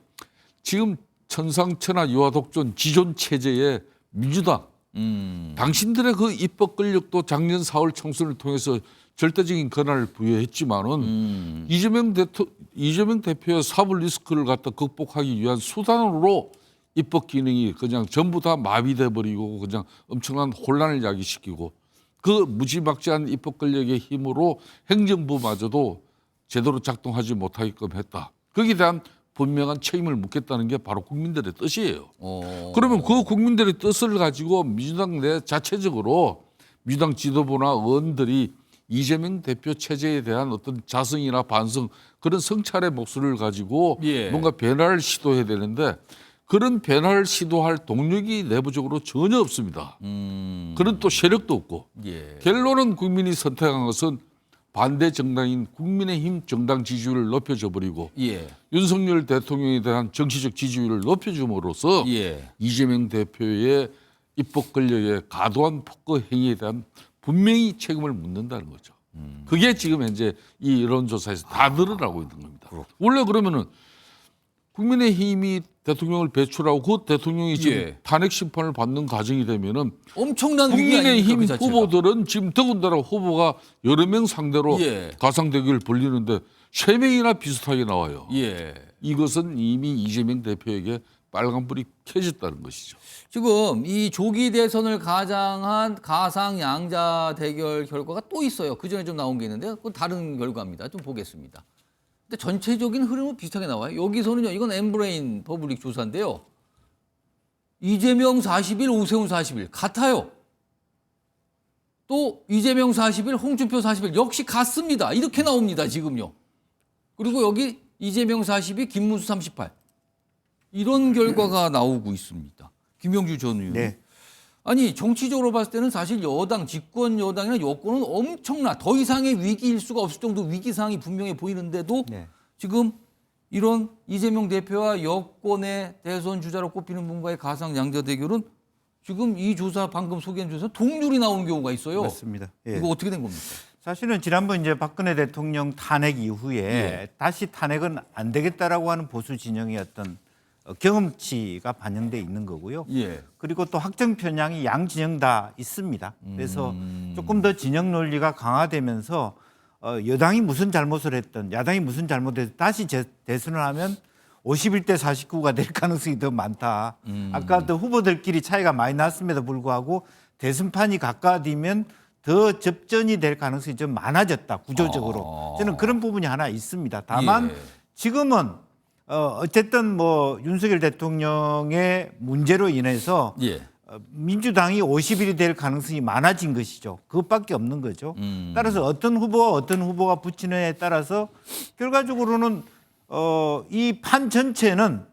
지금 천상천하 유아독존 지존 체제의 민주당 당신들의 그 입법 권력도 작년 4월 총선을 통해서 절대적인 권한을 부여했지만은 이재명 대표의 사법 리스크를 갖다 극복하기 위한 수단으로 입법 기능이 그냥 전부 다 마비돼 버리고 그냥 엄청난 혼란을 야기시키고 그 무지막지한 입법 권력의 힘으로 행정부마저도 제대로 작동하지 못하게끔 했다. 거기에 대한 분명한 책임을 묻겠다는 게 바로 국민들의 뜻이에요. 그러면 그 국민들의 뜻을 가지고 민주당 내 자체적으로 민주당 지도부나 의원들이 이재명 대표 체제에 대한 어떤 자성이나 반성 그런 성찰의 목소리를 가지고 예. 뭔가 변화를 시도해야 되는데 그런 변화를 시도할 동력이 내부적으로 전혀 없습니다. 그런 또 세력도 없고 예. 결론은 국민이 선택한 것은 반대 정당인 국민의힘 정당 지지율을 높여줘 버리고 예. 윤석열 대통령에 대한 정치적 지지율을 높여줌으로써 예. 이재명 대표의 입법 권력의 과도한 폭거 행위에 대한 분명히 책임을 묻는다는 거죠. 그게 지금 현재 이 여론조사에서 다 드러나고 있는 겁니다. 원래 그러면은 국민의힘이 대통령을 배출하고 그 대통령이 지금 예. 탄핵 심판을 받는 과정이 되면은 엄청난 위기 아닙니까, 국민의힘 그 자체가. 후보들은 지금 더군다나 후보가 여러 명 상대로 예. 가상 대결을 벌리는데 3명이나 비슷하게 나와요. 예. 이것은 이미 이재명 대표에게 빨간불이 켜졌다는 것이죠. 지금 이 조기 대선을 가장한 가상 양자 대결 결과가 또 있어요. 그 전에 좀 나온 게 있는데 그건 다른 결과입니다. 좀 보겠습니다. 근데 전체적인 흐름은 비슷하게 나와요. 여기서는요. 이건 엠브레인 퍼블릭 조사인데요. 이재명 40일, 오세훈 40일 같아요. 또 이재명 40일, 홍준표 40일 역시 같습니다. 이렇게 나옵니다. 지금요. 그리고 여기 이재명 42, 김문수 38. 이런 결과가 나오고 있습니다. 김영주 전 의원. 네. 아니 정치적으로 봤을 때는 사실 여당, 집권 여당이나 여권은 엄청나 더 이상의 위기일 수가 없을 정도 위기 상황이 분명해 보이는데도 네. 지금 이런 이재명 대표와 여권의 대선 주자로 꼽히는 분과의 가상 양자 대결은 지금 이 조사 방금 소개한 조사 동률이 나오는 경우가 있어요. 맞습니다. 예. 이거 어떻게 된 겁니까? 사실은 지난번 이제 박근혜 대통령 탄핵 이후에 예. 다시 탄핵은 안 되겠다라고 하는 보수 진영의 어떤 경험치가 반영돼 있는 거고요. 예. 그리고 또 확정 편향이 양 진영 다 있습니다. 그래서 조금 더 진영 논리가 강화되면서 여당이 무슨 잘못을 했든 야당이 무슨 잘못을 다시 대선을 하면 51대 49가 될 가능성이 더 많다. 아까 또 후보들끼리 차이가 많이 났음에도 불구하고 대선판이 가까워지면 더 접전이 될 가능성이 좀 많아졌다. 구조적으로. 저는 그런 부분이 하나 있습니다. 다만 지금은 어쨌든 뭐 윤석열 대통령의 문제로 인해서 민주당이 50일이 될 가능성이 많아진 것이죠. 그것밖에 없는 거죠. 따라서 어떤 후보가 붙이느냐에 따라서 결과적으로는 이 판 전체는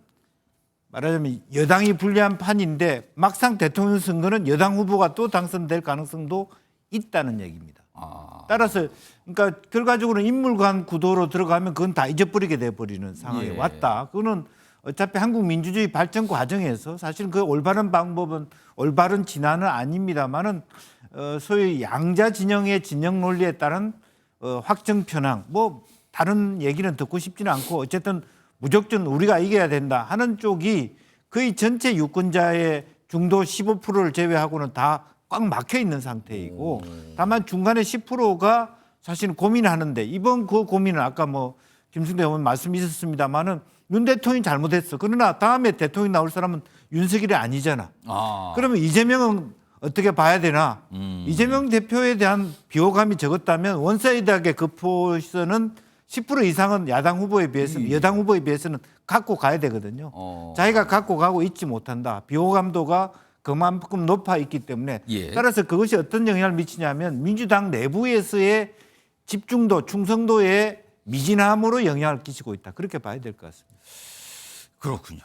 말하자면 여당이 불리한 판인데 막상 대통령 선거는 여당 후보가 또 당선될 가능성도 있다는 얘기입니다. 따라서 그러니까 결과적으로 인물 간 구도로 들어가면 그건 다 잊어버리게 돼버리는 상황에 왔다. 그거는 어차피 한국 민주주의 발전 과정에서 사실 그 올바른 방법은 올바른 진화는 아닙니다만은 소위 양자 진영의 진영 논리에 따른 확정 편향 뭐 다른 얘기는 듣고 싶지는 않고 어쨌든 무조건 우리가 이겨야 된다 하는 쪽이 거의 전체 유권자의 중도 15%를 제외하고는 다 꽉 막혀 있는 상태이고 다만 중간에 10%가 사실은 고민하는데 이번 그 고민은 아까 뭐 김승대 의원 말씀이 있었습니다만은 윤 대통령이 잘못했어. 그러나 다음에 대통령이 나올 사람은 윤석열이 아니잖아. 그러면 이재명은 어떻게 봐야 되나? 이재명 대표에 대한 비호감이 적었다면 원사이드하게 그 포지션은 10% 이상은 야당 후보에 비해서 여당 후보에 비해서는 갖고 가야 되거든요. 자기가 갖고 가고 있지 못한다. 비호감도가 그만큼 높아 있기 때문에 따라서 그것이 어떤 영향을 미치냐면 민주당 내부에서의 집중도, 충성도에 미진함으로 영향을 끼치고 있다. 그렇게 봐야 될 것 같습니다. 그렇군요.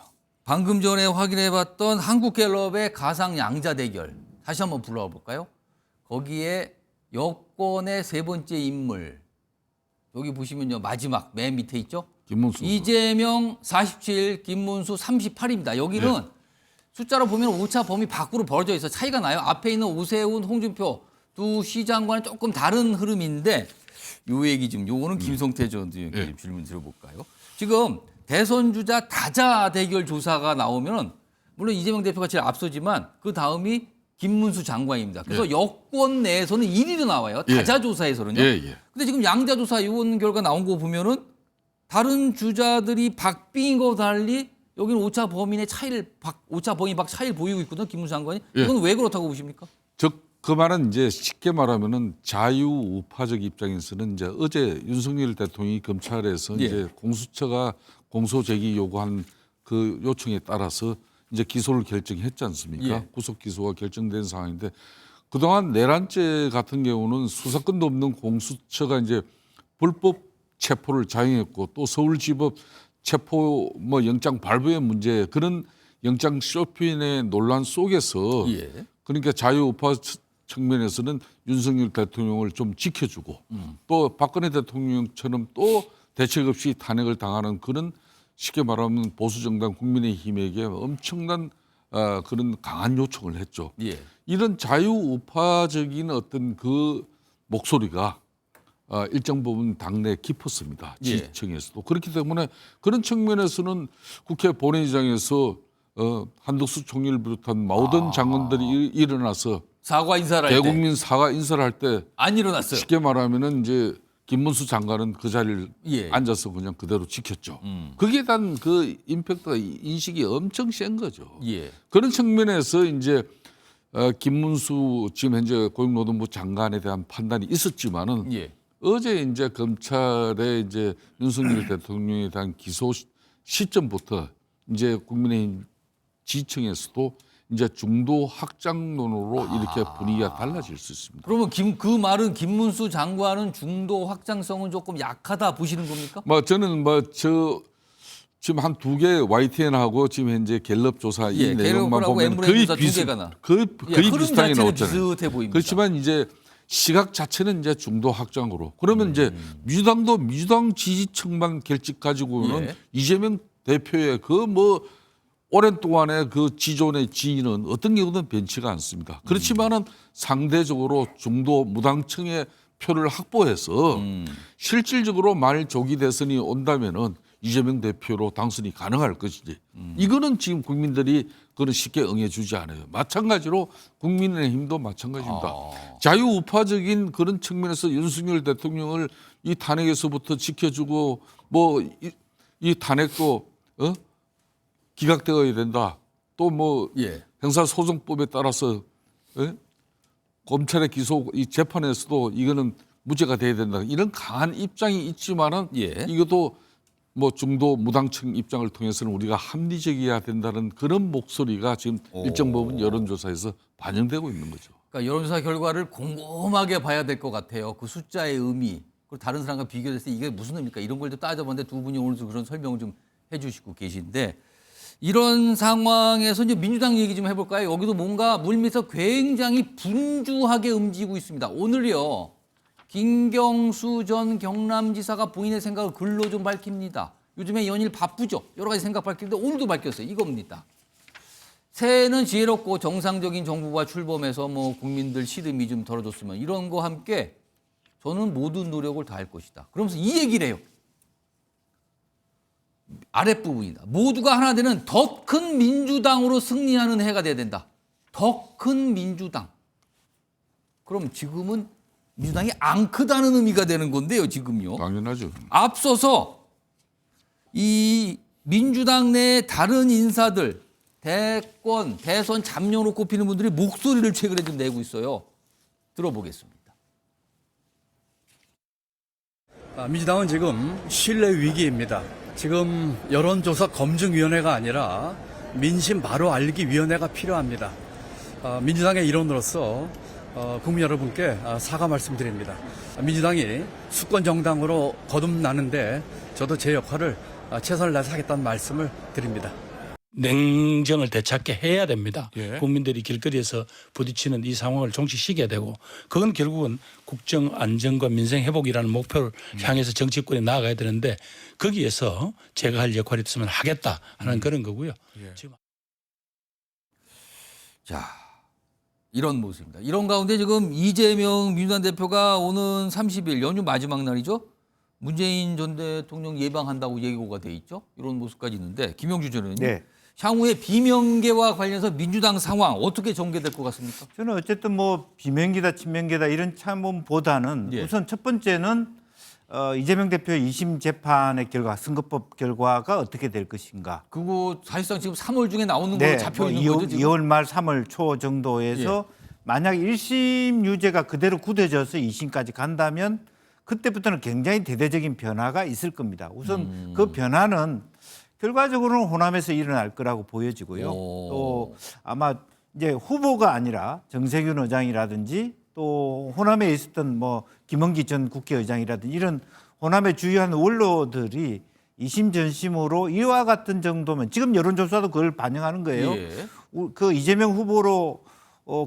방금 전에 확인해봤던 한국갤럽의 가상 양자 대결 다시 한번 불러와 볼까요? 거기에 여권의 세 번째 인물 여기 보시면요 마지막 맨 밑에 있죠? 김문수. 이재명 47, 김문수 38입니다. 여기는 숫자로 보면 오차 범위 밖으로 벌어져 있어 차이가 나요. 앞에 있는 오세훈, 홍준표 두 시장과는 조금 다른 흐름인데 요 얘기 좀 요거는 김성태 전 의원께 질문 드려볼까요? 지금 대선 주자 다자 대결 조사가 나오면 물론 이재명 대표가 제일 앞서지만 그 다음이 김문수 장관입니다. 그래서 여권 내에서는 1위로 나와요. 다자 조사에서는요. 근데 지금 양자 조사 이번 결과 나온 거 보면은 다른 주자들이 박빙인 거 달리 여기는 오차 범위의 차이를 오차 범위 밖 차이를 보이고 있거든요. 김문수 장관이. 이건 왜 그렇다고 보십니까? 그 말은 이제 쉽게 말하면은 자유우파적 입장에서는 이제 어제 윤석열 대통령이 검찰에서 이제 공수처가 공소 제기 요구한 그 요청에 따라서 이제 기소를 결정했지 않습니까? 구속 기소가 결정된 상황인데 그동안 내란죄 같은 경우는 수사권도 없는 공수처가 이제 불법 체포를 자행했고 또 서울지법 체포 뭐 영장 발부의 문제 그런 영장 쇼핑의 논란 속에서 그러니까 자유우파 측면에서는 윤석열 대통령을 좀 지켜주고 또 박근혜 대통령처럼 또 대책 없이 탄핵을 당하는 그런 쉽게 말하면 보수정당 국민의힘에게 엄청난 그런 강한 요청을 했죠. 이런 자유우파적인 어떤 그 목소리가 일정 부분 당내에 깊었습니다. 지지층에서도. 그렇기 때문에 그런 측면에서는 국회 본회의장에서 한덕수 총리를 비롯한 모든 장관들이 일어나서 사과 인사를 할 때. 대국민 사과 인사를 할 때 안 일어났어요. 쉽게 말하면은 이제 김문수 장관은 그 자리를 앉아서 그냥 그대로 지켰죠. 거기에 대한 그 임팩트가 인식이 엄청 센 거죠. 그런 측면에서 이제 김문수 지금 현재 고용노동부 장관에 대한 판단이 있었지만은 어제 이제 검찰의 이제 윤석열 대통령에 대한 기소 시점부터 이제 국민의힘 지지층에서도 이제 중도 확장론으로 이렇게 분위기가 달라질 수 있습니다. 그러면 그 말은 김문수 장관은 중도 확장성은 조금 약하다 보시는 겁니까? 뭐 저는 지금 한 두 개 YTN하고 지금 현재 갤럽 조사 이 내용만 보면 거의 비슷하게 나왔잖아요. 그렇지만 이제 시각 자체는 이제 중도 확장으로. 그러면 이제 민주당 지지층만 결집 가지고는 이재명 대표의 그 뭐 오랜 동안의 그 지존의 지위는 어떤 경우든 변치가 않습니다. 그렇지만은 상대적으로 중도 무당층의 표를 확보해서 실질적으로 만일 조기 대선이 온다면은 이재명 대표로 당선이 가능할 것이지. 이거는 지금 국민들이 그런 쉽게 응해주지 않아요. 마찬가지로 국민의힘도 마찬가지입니다. 자유우파적인 그런 측면에서 윤석열 대통령을 이 탄핵에서부터 지켜주고 뭐 이 탄핵도 기각되어야 된다. 또 뭐 형사소송법에 따라서 검찰의 기소 이 재판에서도 이거는 무죄가 돼야 된다. 이런 강한 입장이 있지만은 이것도 뭐 중도 무당층 입장을 통해서는 우리가 합리적이어야 된다는 그런 목소리가 지금 일정 부분 여론조사에서 반영되고 있는 거죠. 그러니까 여론조사 결과를 곰곰하게 봐야 될 것 같아요. 그 숫자의 의미, 그리고 다른 사람과 비교했을 때 이게 무슨 의미입니까? 이런 걸 좀 따져봤는데 두 분이 오늘도 그런 설명을 좀 해주시고 계신데 이런 상황에서 이제 민주당 얘기 좀 해볼까요? 여기도 뭔가 물밑에서 굉장히 분주하게 움직이고 있습니다. 오늘요. 김경수 전 경남지사가 본인의 생각을 글로 좀 밝힙니다. 요즘에 연일 바쁘죠. 여러 가지 생각 밝히는데 오늘도 밝혔어요. 이겁니다. 새해는 지혜롭고 정상적인 정부가 출범해서 뭐 국민들 시름이 좀 덜어졌으면 이런 거와 함께 저는 모든 노력을 다할 것이다. 그러면서 이 얘기를 해요. 아랫부분이다. 모두가 하나 되는 더 큰 민주당으로 승리하는 해가 돼야 된다. 더 큰 민주당. 그럼 지금은 민주당이 안 크다는 의미가 되는 건데요, 지금요. 당연하죠. 앞서서 이 민주당 내 다른 인사들, 대권, 대선 잠룡으로 꼽히는 분들이 목소리를 최근에 좀 내고 있어요. 들어보겠습니다. 민주당은 지금 신뢰 위기입니다. 지금 여론조사 검증위원회가 아니라 민심 바로 알기 위원회가 필요합니다. 민주당의 일원으로서 국민 여러분께 사과 말씀드립니다. 민주당이 수권 정당으로 거듭나는데 저도 제 역할을 최선을 다해서 하겠다는 말씀을 드립니다. 냉정을 되찾게 해야 됩니다. 국민들이 길거리에서 부딪히는 이 상황을 종식시켜야 되고 그건 결국은 국정 안정과 민생 회복이라는 목표를 향해서 정치권에 나아가야 되는데 거기에서 제가 할 역할이 있으면 하겠다 하는 그런 거고요. 지금 자, 이런 모습입니다. 이런 가운데 지금 이재명 민주당 대표가 오는 30일 연휴 마지막 날이죠. 문재인 전 대통령 예방한다고 예고가 돼 있죠. 이런 모습까지 있는데 김영주 전 의원님. 향후에 비명계와 관련해서 민주당 상황 어떻게 전개될 것 같습니까? 저는 어쨌든 뭐 비명계다 친명계다 이런 참보다는 우선 첫 번째는 이재명 대표의 2심 재판의 결과, 선거법 결과가 어떻게 될 것인가. 그거 사실상 지금 3월 중에 나오는 걸로 잡혀 있는 거죠? 지금? 2월 말 3월 초 정도에서 만약 1심 유죄가 그대로 굳어져서 2심까지 간다면 그때부터는 굉장히 대대적인 변화가 있을 겁니다. 우선 그 변화는 결과적으로는 호남에서 일어날 거라고 보여지고요. 또 아마 이제 후보가 아니라 정세균 의장이라든지 또 호남에 있었던 뭐 김원기 전 국회의장이라든지 이런 호남의 주요한 원로들이 2심 전심으로 이와 같은 정도면 지금 여론조사도 그걸 반영하는 거예요. 그 이재명 후보로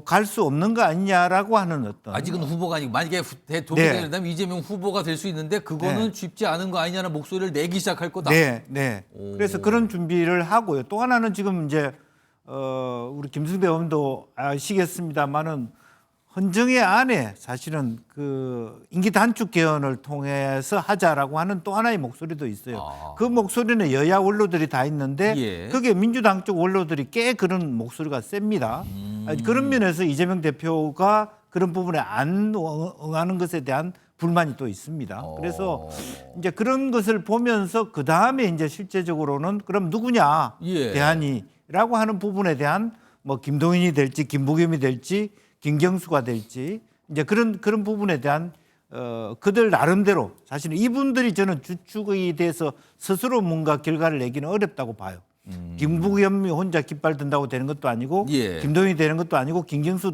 갈 수 없는 거 아니냐라고 하는 어떤 아직은 후보가 아니고 만약에 대통령이 된다면 이재명 후보가 될 수 있는데 그거는 쉽지 않은 거 아니냐는 목소리를 내기 시작할 거다. 그래서 그런 준비를 하고요. 또 하나는 지금 이제 우리 김승배 의원도 아시겠습니다만은 헌정의 안에 사실은 그 임기 단축 개헌을 통해서 하자라고 하는 또 하나의 목소리도 있어요. 그 목소리는 여야 원로들이 다 있는데 그게 민주당 쪽 원로들이 꽤 그런 목소리가 셉니다. 그런 면에서 이재명 대표가 그런 부분에 안 응하는 것에 대한 불만이 또 있습니다. 그래서 이제 그런 것을 보면서 그 다음에 이제 실제적으로는 그럼 누구냐 대안이라고 하는 부분에 대한 뭐 김동연이 될지 김부겸이 될지 김경수가 될지 이제 그런 부분에 대한 그들 나름대로 사실은 이분들이 저는 주축이 돼서 스스로 뭔가 결과를 내기는 어렵다고 봐요. 김부겸이 혼자 깃발 든다고 되는 것도 아니고 김동연이 되는 것도 아니고 김경수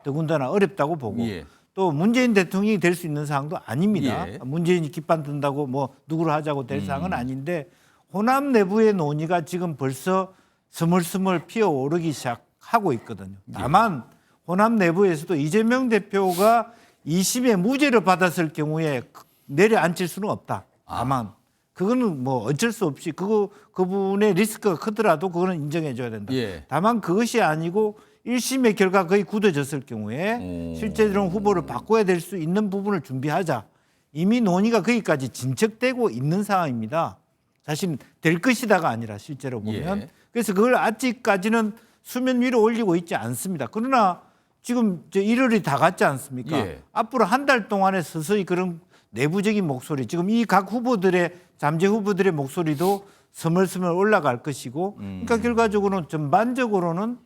더군다나 어렵다고 보고 또 문재인 대통령이 될 수 있는 상황도 아닙니다. 문재인이 깃발 든다고 뭐 누구를 하자고 될 상황은 아닌데 호남 내부의 논의가 지금 벌써 스물스물 피어오르기 시작하고 있거든요. 다만 호남 내부에서도 이재명 대표가 2심에 무죄를 받았을 경우에 내려앉힐 수는 없다. 다만 그거는 뭐 어쩔 수 없이 그분의 리스크가 크더라도 그거는 인정해 줘야 된다. 다만 그것이 아니고 1심의 결과 거의 굳어졌을 경우에 실제로는 후보를 바꿔야 될 수 있는 부분을 준비하자. 이미 논의가 거기까지 진척되고 있는 상황입니다. 자신 될 것이다가 아니라 실제로 보면 예. 그래서 그걸 아직까지는 수면 위로 올리고 있지 않습니다. 그러나 지금 이제 1월이 다 갔지 않습니까? 예. 앞으로 한 달 동안에 서서히 그런 내부적인 목소리, 지금 이 각 후보들의 잠재 후보들의 목소리도 스멀스멀 올라갈 것이고, 그러니까 결과적으로는 전반적으로는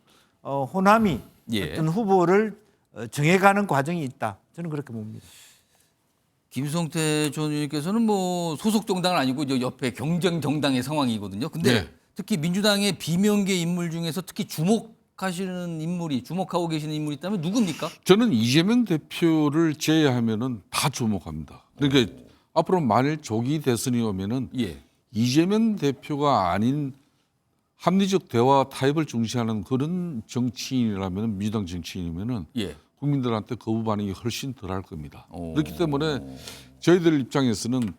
호남이 예. 어떤 후보를 정해가는 과정이 있다. 저는 그렇게 봅니다. 김성태 전 의원께서는 뭐 소속 정당은 아니고 저 옆에 경쟁 정당의 상황이거든요. 근데 네. 특히 민주당의 비명계 인물 중에서 특히 주목하시는 인물이 주목하고 계시는 인물이 있다면 누굽니까? 저는 이재명 대표를 제외하면은 다 주목합니다. 그러니까 앞으로 만일 조기 대선이 오면은 예. 이재명 대표가 아닌 합리적 대화 타협을 중시하는 그런 정치인이라면 민주당 정치인이면은 예. 국민들한테 거부 반응이 훨씬 덜할 겁니다. 그렇기 때문에 저희들 입장에서는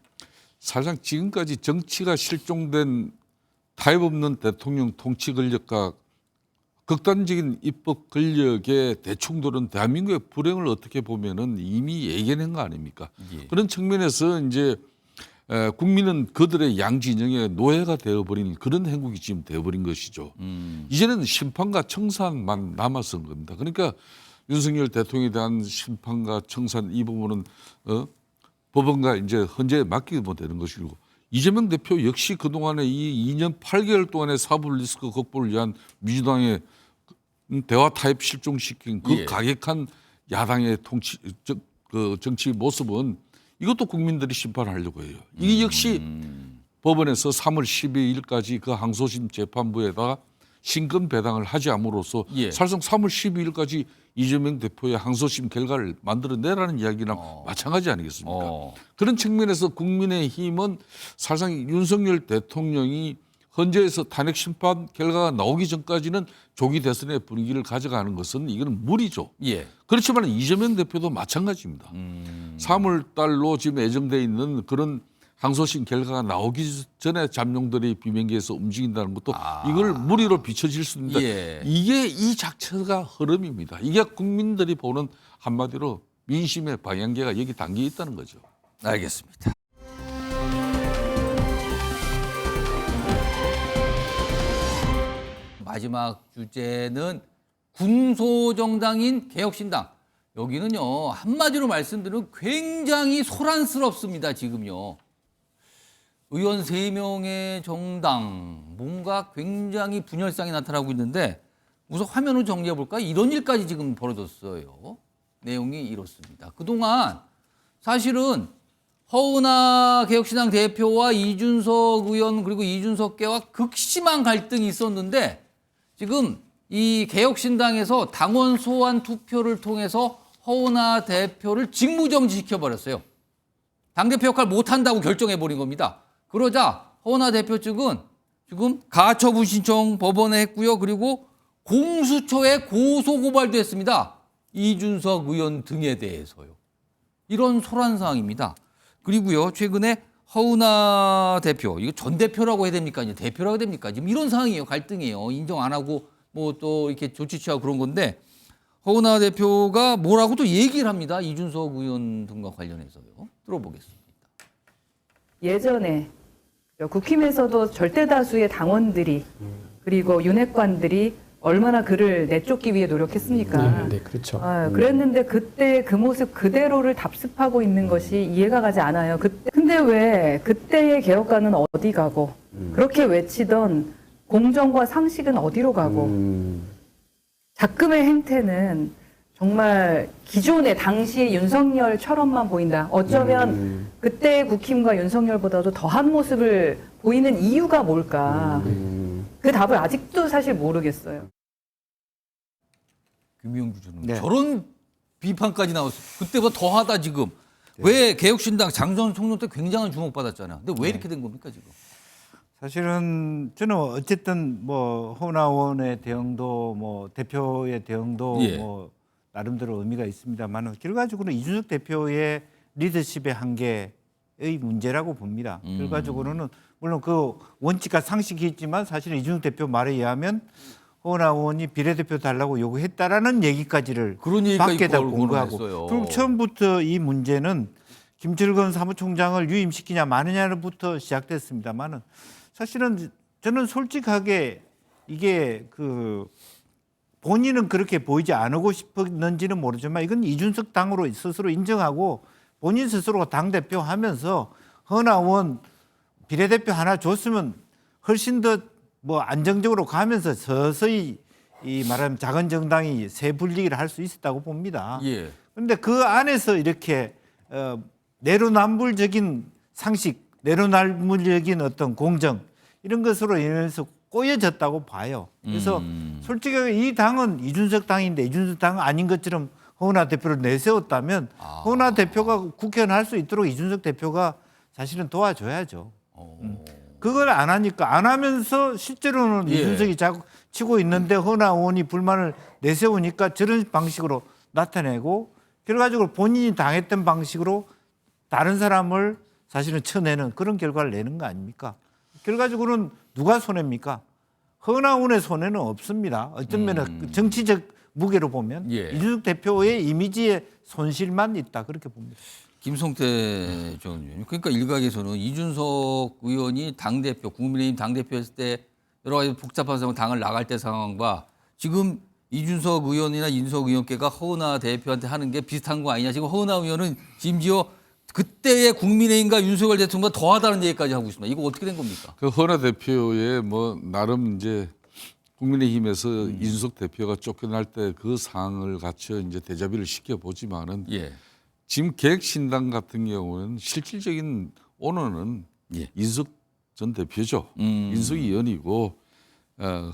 사실상 지금까지 정치가 실종된 타협 없는 대통령 통치 권력과 극단적인 입법 권력의 대충돌은 대한민국의 불행을 어떻게 보면은 이미 예견한 거 아닙니까? 예. 그런 측면에서 이제 국민은 그들의 양진영의 노예가 되어버린 그런 행국이 지금 되어버린 것이죠. 이제는 심판과 청산만 남았은 겁니다. 그러니까 윤석열 대통령에 대한 심판과 청산 이 부분은 법원과 이제 헌재에 맡기면 되는 것이고 이재명 대표 역시 그동안에 이 2년 8개월 동안의 사법 리스크 극복을 위한 민주당의 대화 타협 실종시킨 그 예. 가격한 야당의 정치 모습은 이것도 국민들이 심판하려고 해요. 이 역시 법원에서 3월 12일까지 그 항소심 재판부에다가 신금 배당을 하지 함으로써 예. 사실상 3월 12일까지 이재명 대표의 항소심 결과를 만들어내라는 이야기랑 마찬가지 아니겠습니까? 그런 측면에서 국민의힘은 사실상 윤석열 대통령이 헌재에서 탄핵 심판 결과가 나오기 전까지는 조기 대선의 분위기를 가져가는 것은 이건 무리죠. 예. 그렇지만 이재명 대표도 마찬가지입니다. 3월 달로 지금 예정돼 있는 그런 항소심 결과가 나오기 전에 잠룡들이 비명계에서 움직인다는 것도 이걸 무리로 비춰질 수 있는데 예. 이게 이 자체가 흐름입니다. 이게 국민들이 보는 한마디로 민심의 방향계가 여기 담겨 있다는 거죠. 알겠습니다. 마지막 주제는 군소정당인 개혁신당. 여기는요, 한마디로 말씀드리면 굉장히 소란스럽습니다, 지금요. 의원 3명의 정당, 뭔가 굉장히 분열상이 나타나고 있는데 우선 화면을 정리해 볼까요? 이런 일까지 지금 벌어졌어요. 내용이 이렇습니다. 그동안 사실은 허은하 개혁신당 대표와 이준석 의원 그리고 이준석계와 극심한 갈등이 있었는데 지금 이 개혁신당에서 당원 소환 투표를 통해서 허은하 대표를 직무정지시켜버렸어요. 당대표 역할 못한다고 결정해버린 겁니다. 그러자 허은하 대표 측은 지금 가처분 신청 법원에 했고요. 그리고 공수처에 고소고발도 했습니다. 이준석 의원 등에 대해서요. 이런 소란 상황입니다. 그리고요, 최근에 허은하 대표, 이거 전 대표라고 해야 됩니까? 이제 대표라고 해야 됩니까? 지금 이런 상황이에요. 갈등이에요. 인정 안 하고 뭐 또 이렇게 조치 취하고 그런 건데 허은하 대표가 뭐라고 또 얘기를 합니다. 이준석 의원 등과 관련해서요. 들어보겠습니다. 예전에 국힘에서도 절대 다수의 당원들이 그리고 윤핵관들이 얼마나 그를 내쫓기 위해 노력했습니까? 네, 그렇죠. 그랬는데 그때 그 모습 그대로를 답습하고 있는 것이 이해가 가지 않아요. 근데 왜 그때의 개혁가는 어디 가고 그렇게 외치던 공정과 상식은 어디로 가고 작금의 행태는 정말 기존의 당시 윤석열처럼만 보인다. 어쩌면 그때의 국힘과 윤석열보다도 더한 모습을 보이는 이유가 뭘까? 그 답을 아직도 사실 모르겠어요. 김용주 저는 저런 비판까지 나왔어요. 그때보다 더하다 지금. 왜 개혁신당 장전 총론 때 굉장한 주목받았잖아요. 근데 왜 이렇게 된 겁니까 지금? 사실은 저는 어쨌든 뭐 허은하 의원의 대응도 뭐 대표의 대응도 뭐 나름대로 의미가 있습니다만 결과적으로는 이준석 대표의 리더십의 한계의 문제라고 봅니다. 결과적으로는 물론 그 원칙과 상식이 있지만 사실은 이준석 대표 말에 의하면 허은하 의원이 비례대표 달라고 요구했다라는 얘기까지를 밖에다 공부하고 그럼 처음부터 이 문제는 김철근 사무총장을 유임시키냐 마느냐부터 시작됐습니다만은 사실은 저는 솔직하게 이게 본인은 그렇게 보이지 않고 싶었는지는 모르지만 이건 이준석 당으로 스스로 인정하고 본인 스스로가 당대표 하면서 허나원 비례대표 하나 줬으면 훨씬 더 뭐 안정적으로 가면서 서서히 이 말하면 작은 정당이 새 분리기를 할 수 있었다고 봅니다. 예. 그런데 그 안에서 이렇게 내로남불적인 상식, 내로남불적인 어떤 공정 이런 것으로 인해서 꼬여졌다고 봐요. 그래서 솔직히 이 당은 이준석 당인데 이준석 당은 아닌 것처럼 허은하 대표를 내세웠다면 허은하 대표가 국회의원 할 수 있도록 이준석 대표가 사실은 도와줘야죠. 그걸 안 하니까 안 하면서 실제로는 이준석이 자꾸 치고 있는데 허은하 의원이 불만을 내세우니까 저런 방식으로 나타내고 결과적으로 본인이 당했던 방식으로 다른 사람을 사실은 쳐내는 그런 결과를 내는 거 아닙니까? 결과적으로는 누가 손해입니까? 허은하 의원의 손해는 없습니다. 어떤 면은 정치적 무게로 보면 이준석 대표의 이미지의 손실만 있다 그렇게 봅니다. 김성태 전 의원님. 그러니까 일각에서는 이준석 의원이 당대표, 국민의힘 당대표였을 때 여러 가지 복잡한 상황, 당을 나갈 때 상황과 지금 이준석 의원이나 인석 의원께가 허은하 대표한테 하는 게 비슷한 거 아니냐. 지금 허은하 의원은 심지어 그때의 국민의힘과 윤석열 대통령과 더하다는 얘기까지 하고 있습니다. 이거 어떻게 된 겁니까? 그 허은하 대표의 뭐 나름 이제 국민의힘에서 이준석 대표가 쫓겨날 때 그 상황을 같이 이제 대자비를 시켜보지만은 지금 계획신당 같은 경우는 실질적인 오너는 인석 전 대표죠. 인석 의원이고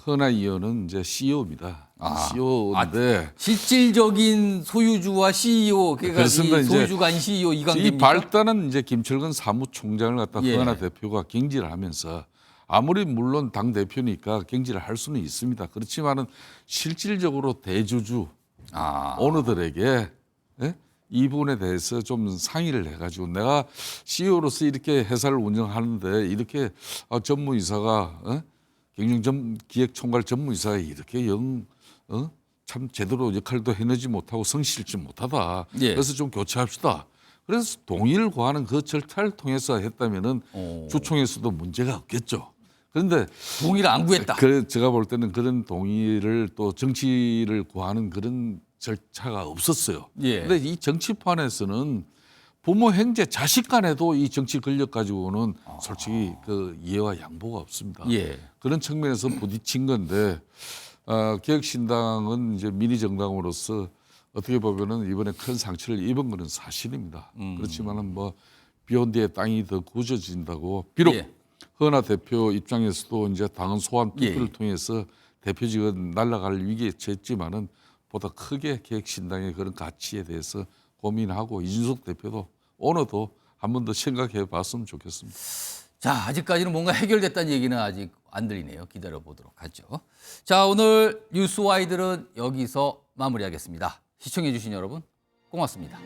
허은하 의원은 이제 CEO입니다. CEO인데 실질적인 소유주와 CEO, 그러니까 이 소유주가 아닌 CEO 이 관계입니까? 이 발단은 이제 김철근 사무총장을 갖다 허은하 대표가 경질을 하면서 아무리 물론 당 대표니까 경질을 할 수는 있습니다. 그렇지만은 실질적으로 대주주 오너들에게 이 부분에 대해서 좀 상의를 해가지고 내가 CEO로서 이렇게 회사를 운영하는데 이렇게 전무이사가 기획총괄 전무이사가 이렇게 참 제대로 역할도 해내지 못하고 성실치 못하다. 그래서 좀 교체합시다. 그래서 동의를 구하는 그 절차를 통해서 했다면은 주총에서도 문제가 없겠죠. 그런데 동의를 안 구했다. 제가 볼 때는 그런 동의를 또 정치를 구하는 그런 절차가 없었어요. 그런데 이 정치판에서는 부모, 형제, 자식 간에도 이 정치 권력 가지고는 솔직히 그 이해와 양보가 없습니다. 그런 측면에서 부딪힌 건데 개혁신당은 이제 미니 정당으로서 어떻게 보면은 이번에 큰 상처를 입은 것은 사실입니다. 그렇지만은 뭐 비온 뒤에 땅이 더 굳어진다고 비록 허은하 대표 입장에서도 이제 당헌 소환 투표를 통해서 대표직은 날아갈 위기에 처했지만은 보다 크게 개혁신당의 그런 가치에 대해서 고민하고 이준석 대표도 오늘도 한 번 더 생각해 봤으면 좋겠습니다. 자, 아직까지는 뭔가 해결됐다는 얘기는 아직 안 들리네요. 기다려 보도록 하죠. 자, 오늘 뉴스와이들은 여기서 마무리하겠습니다. 시청해 주신 여러분 고맙습니다.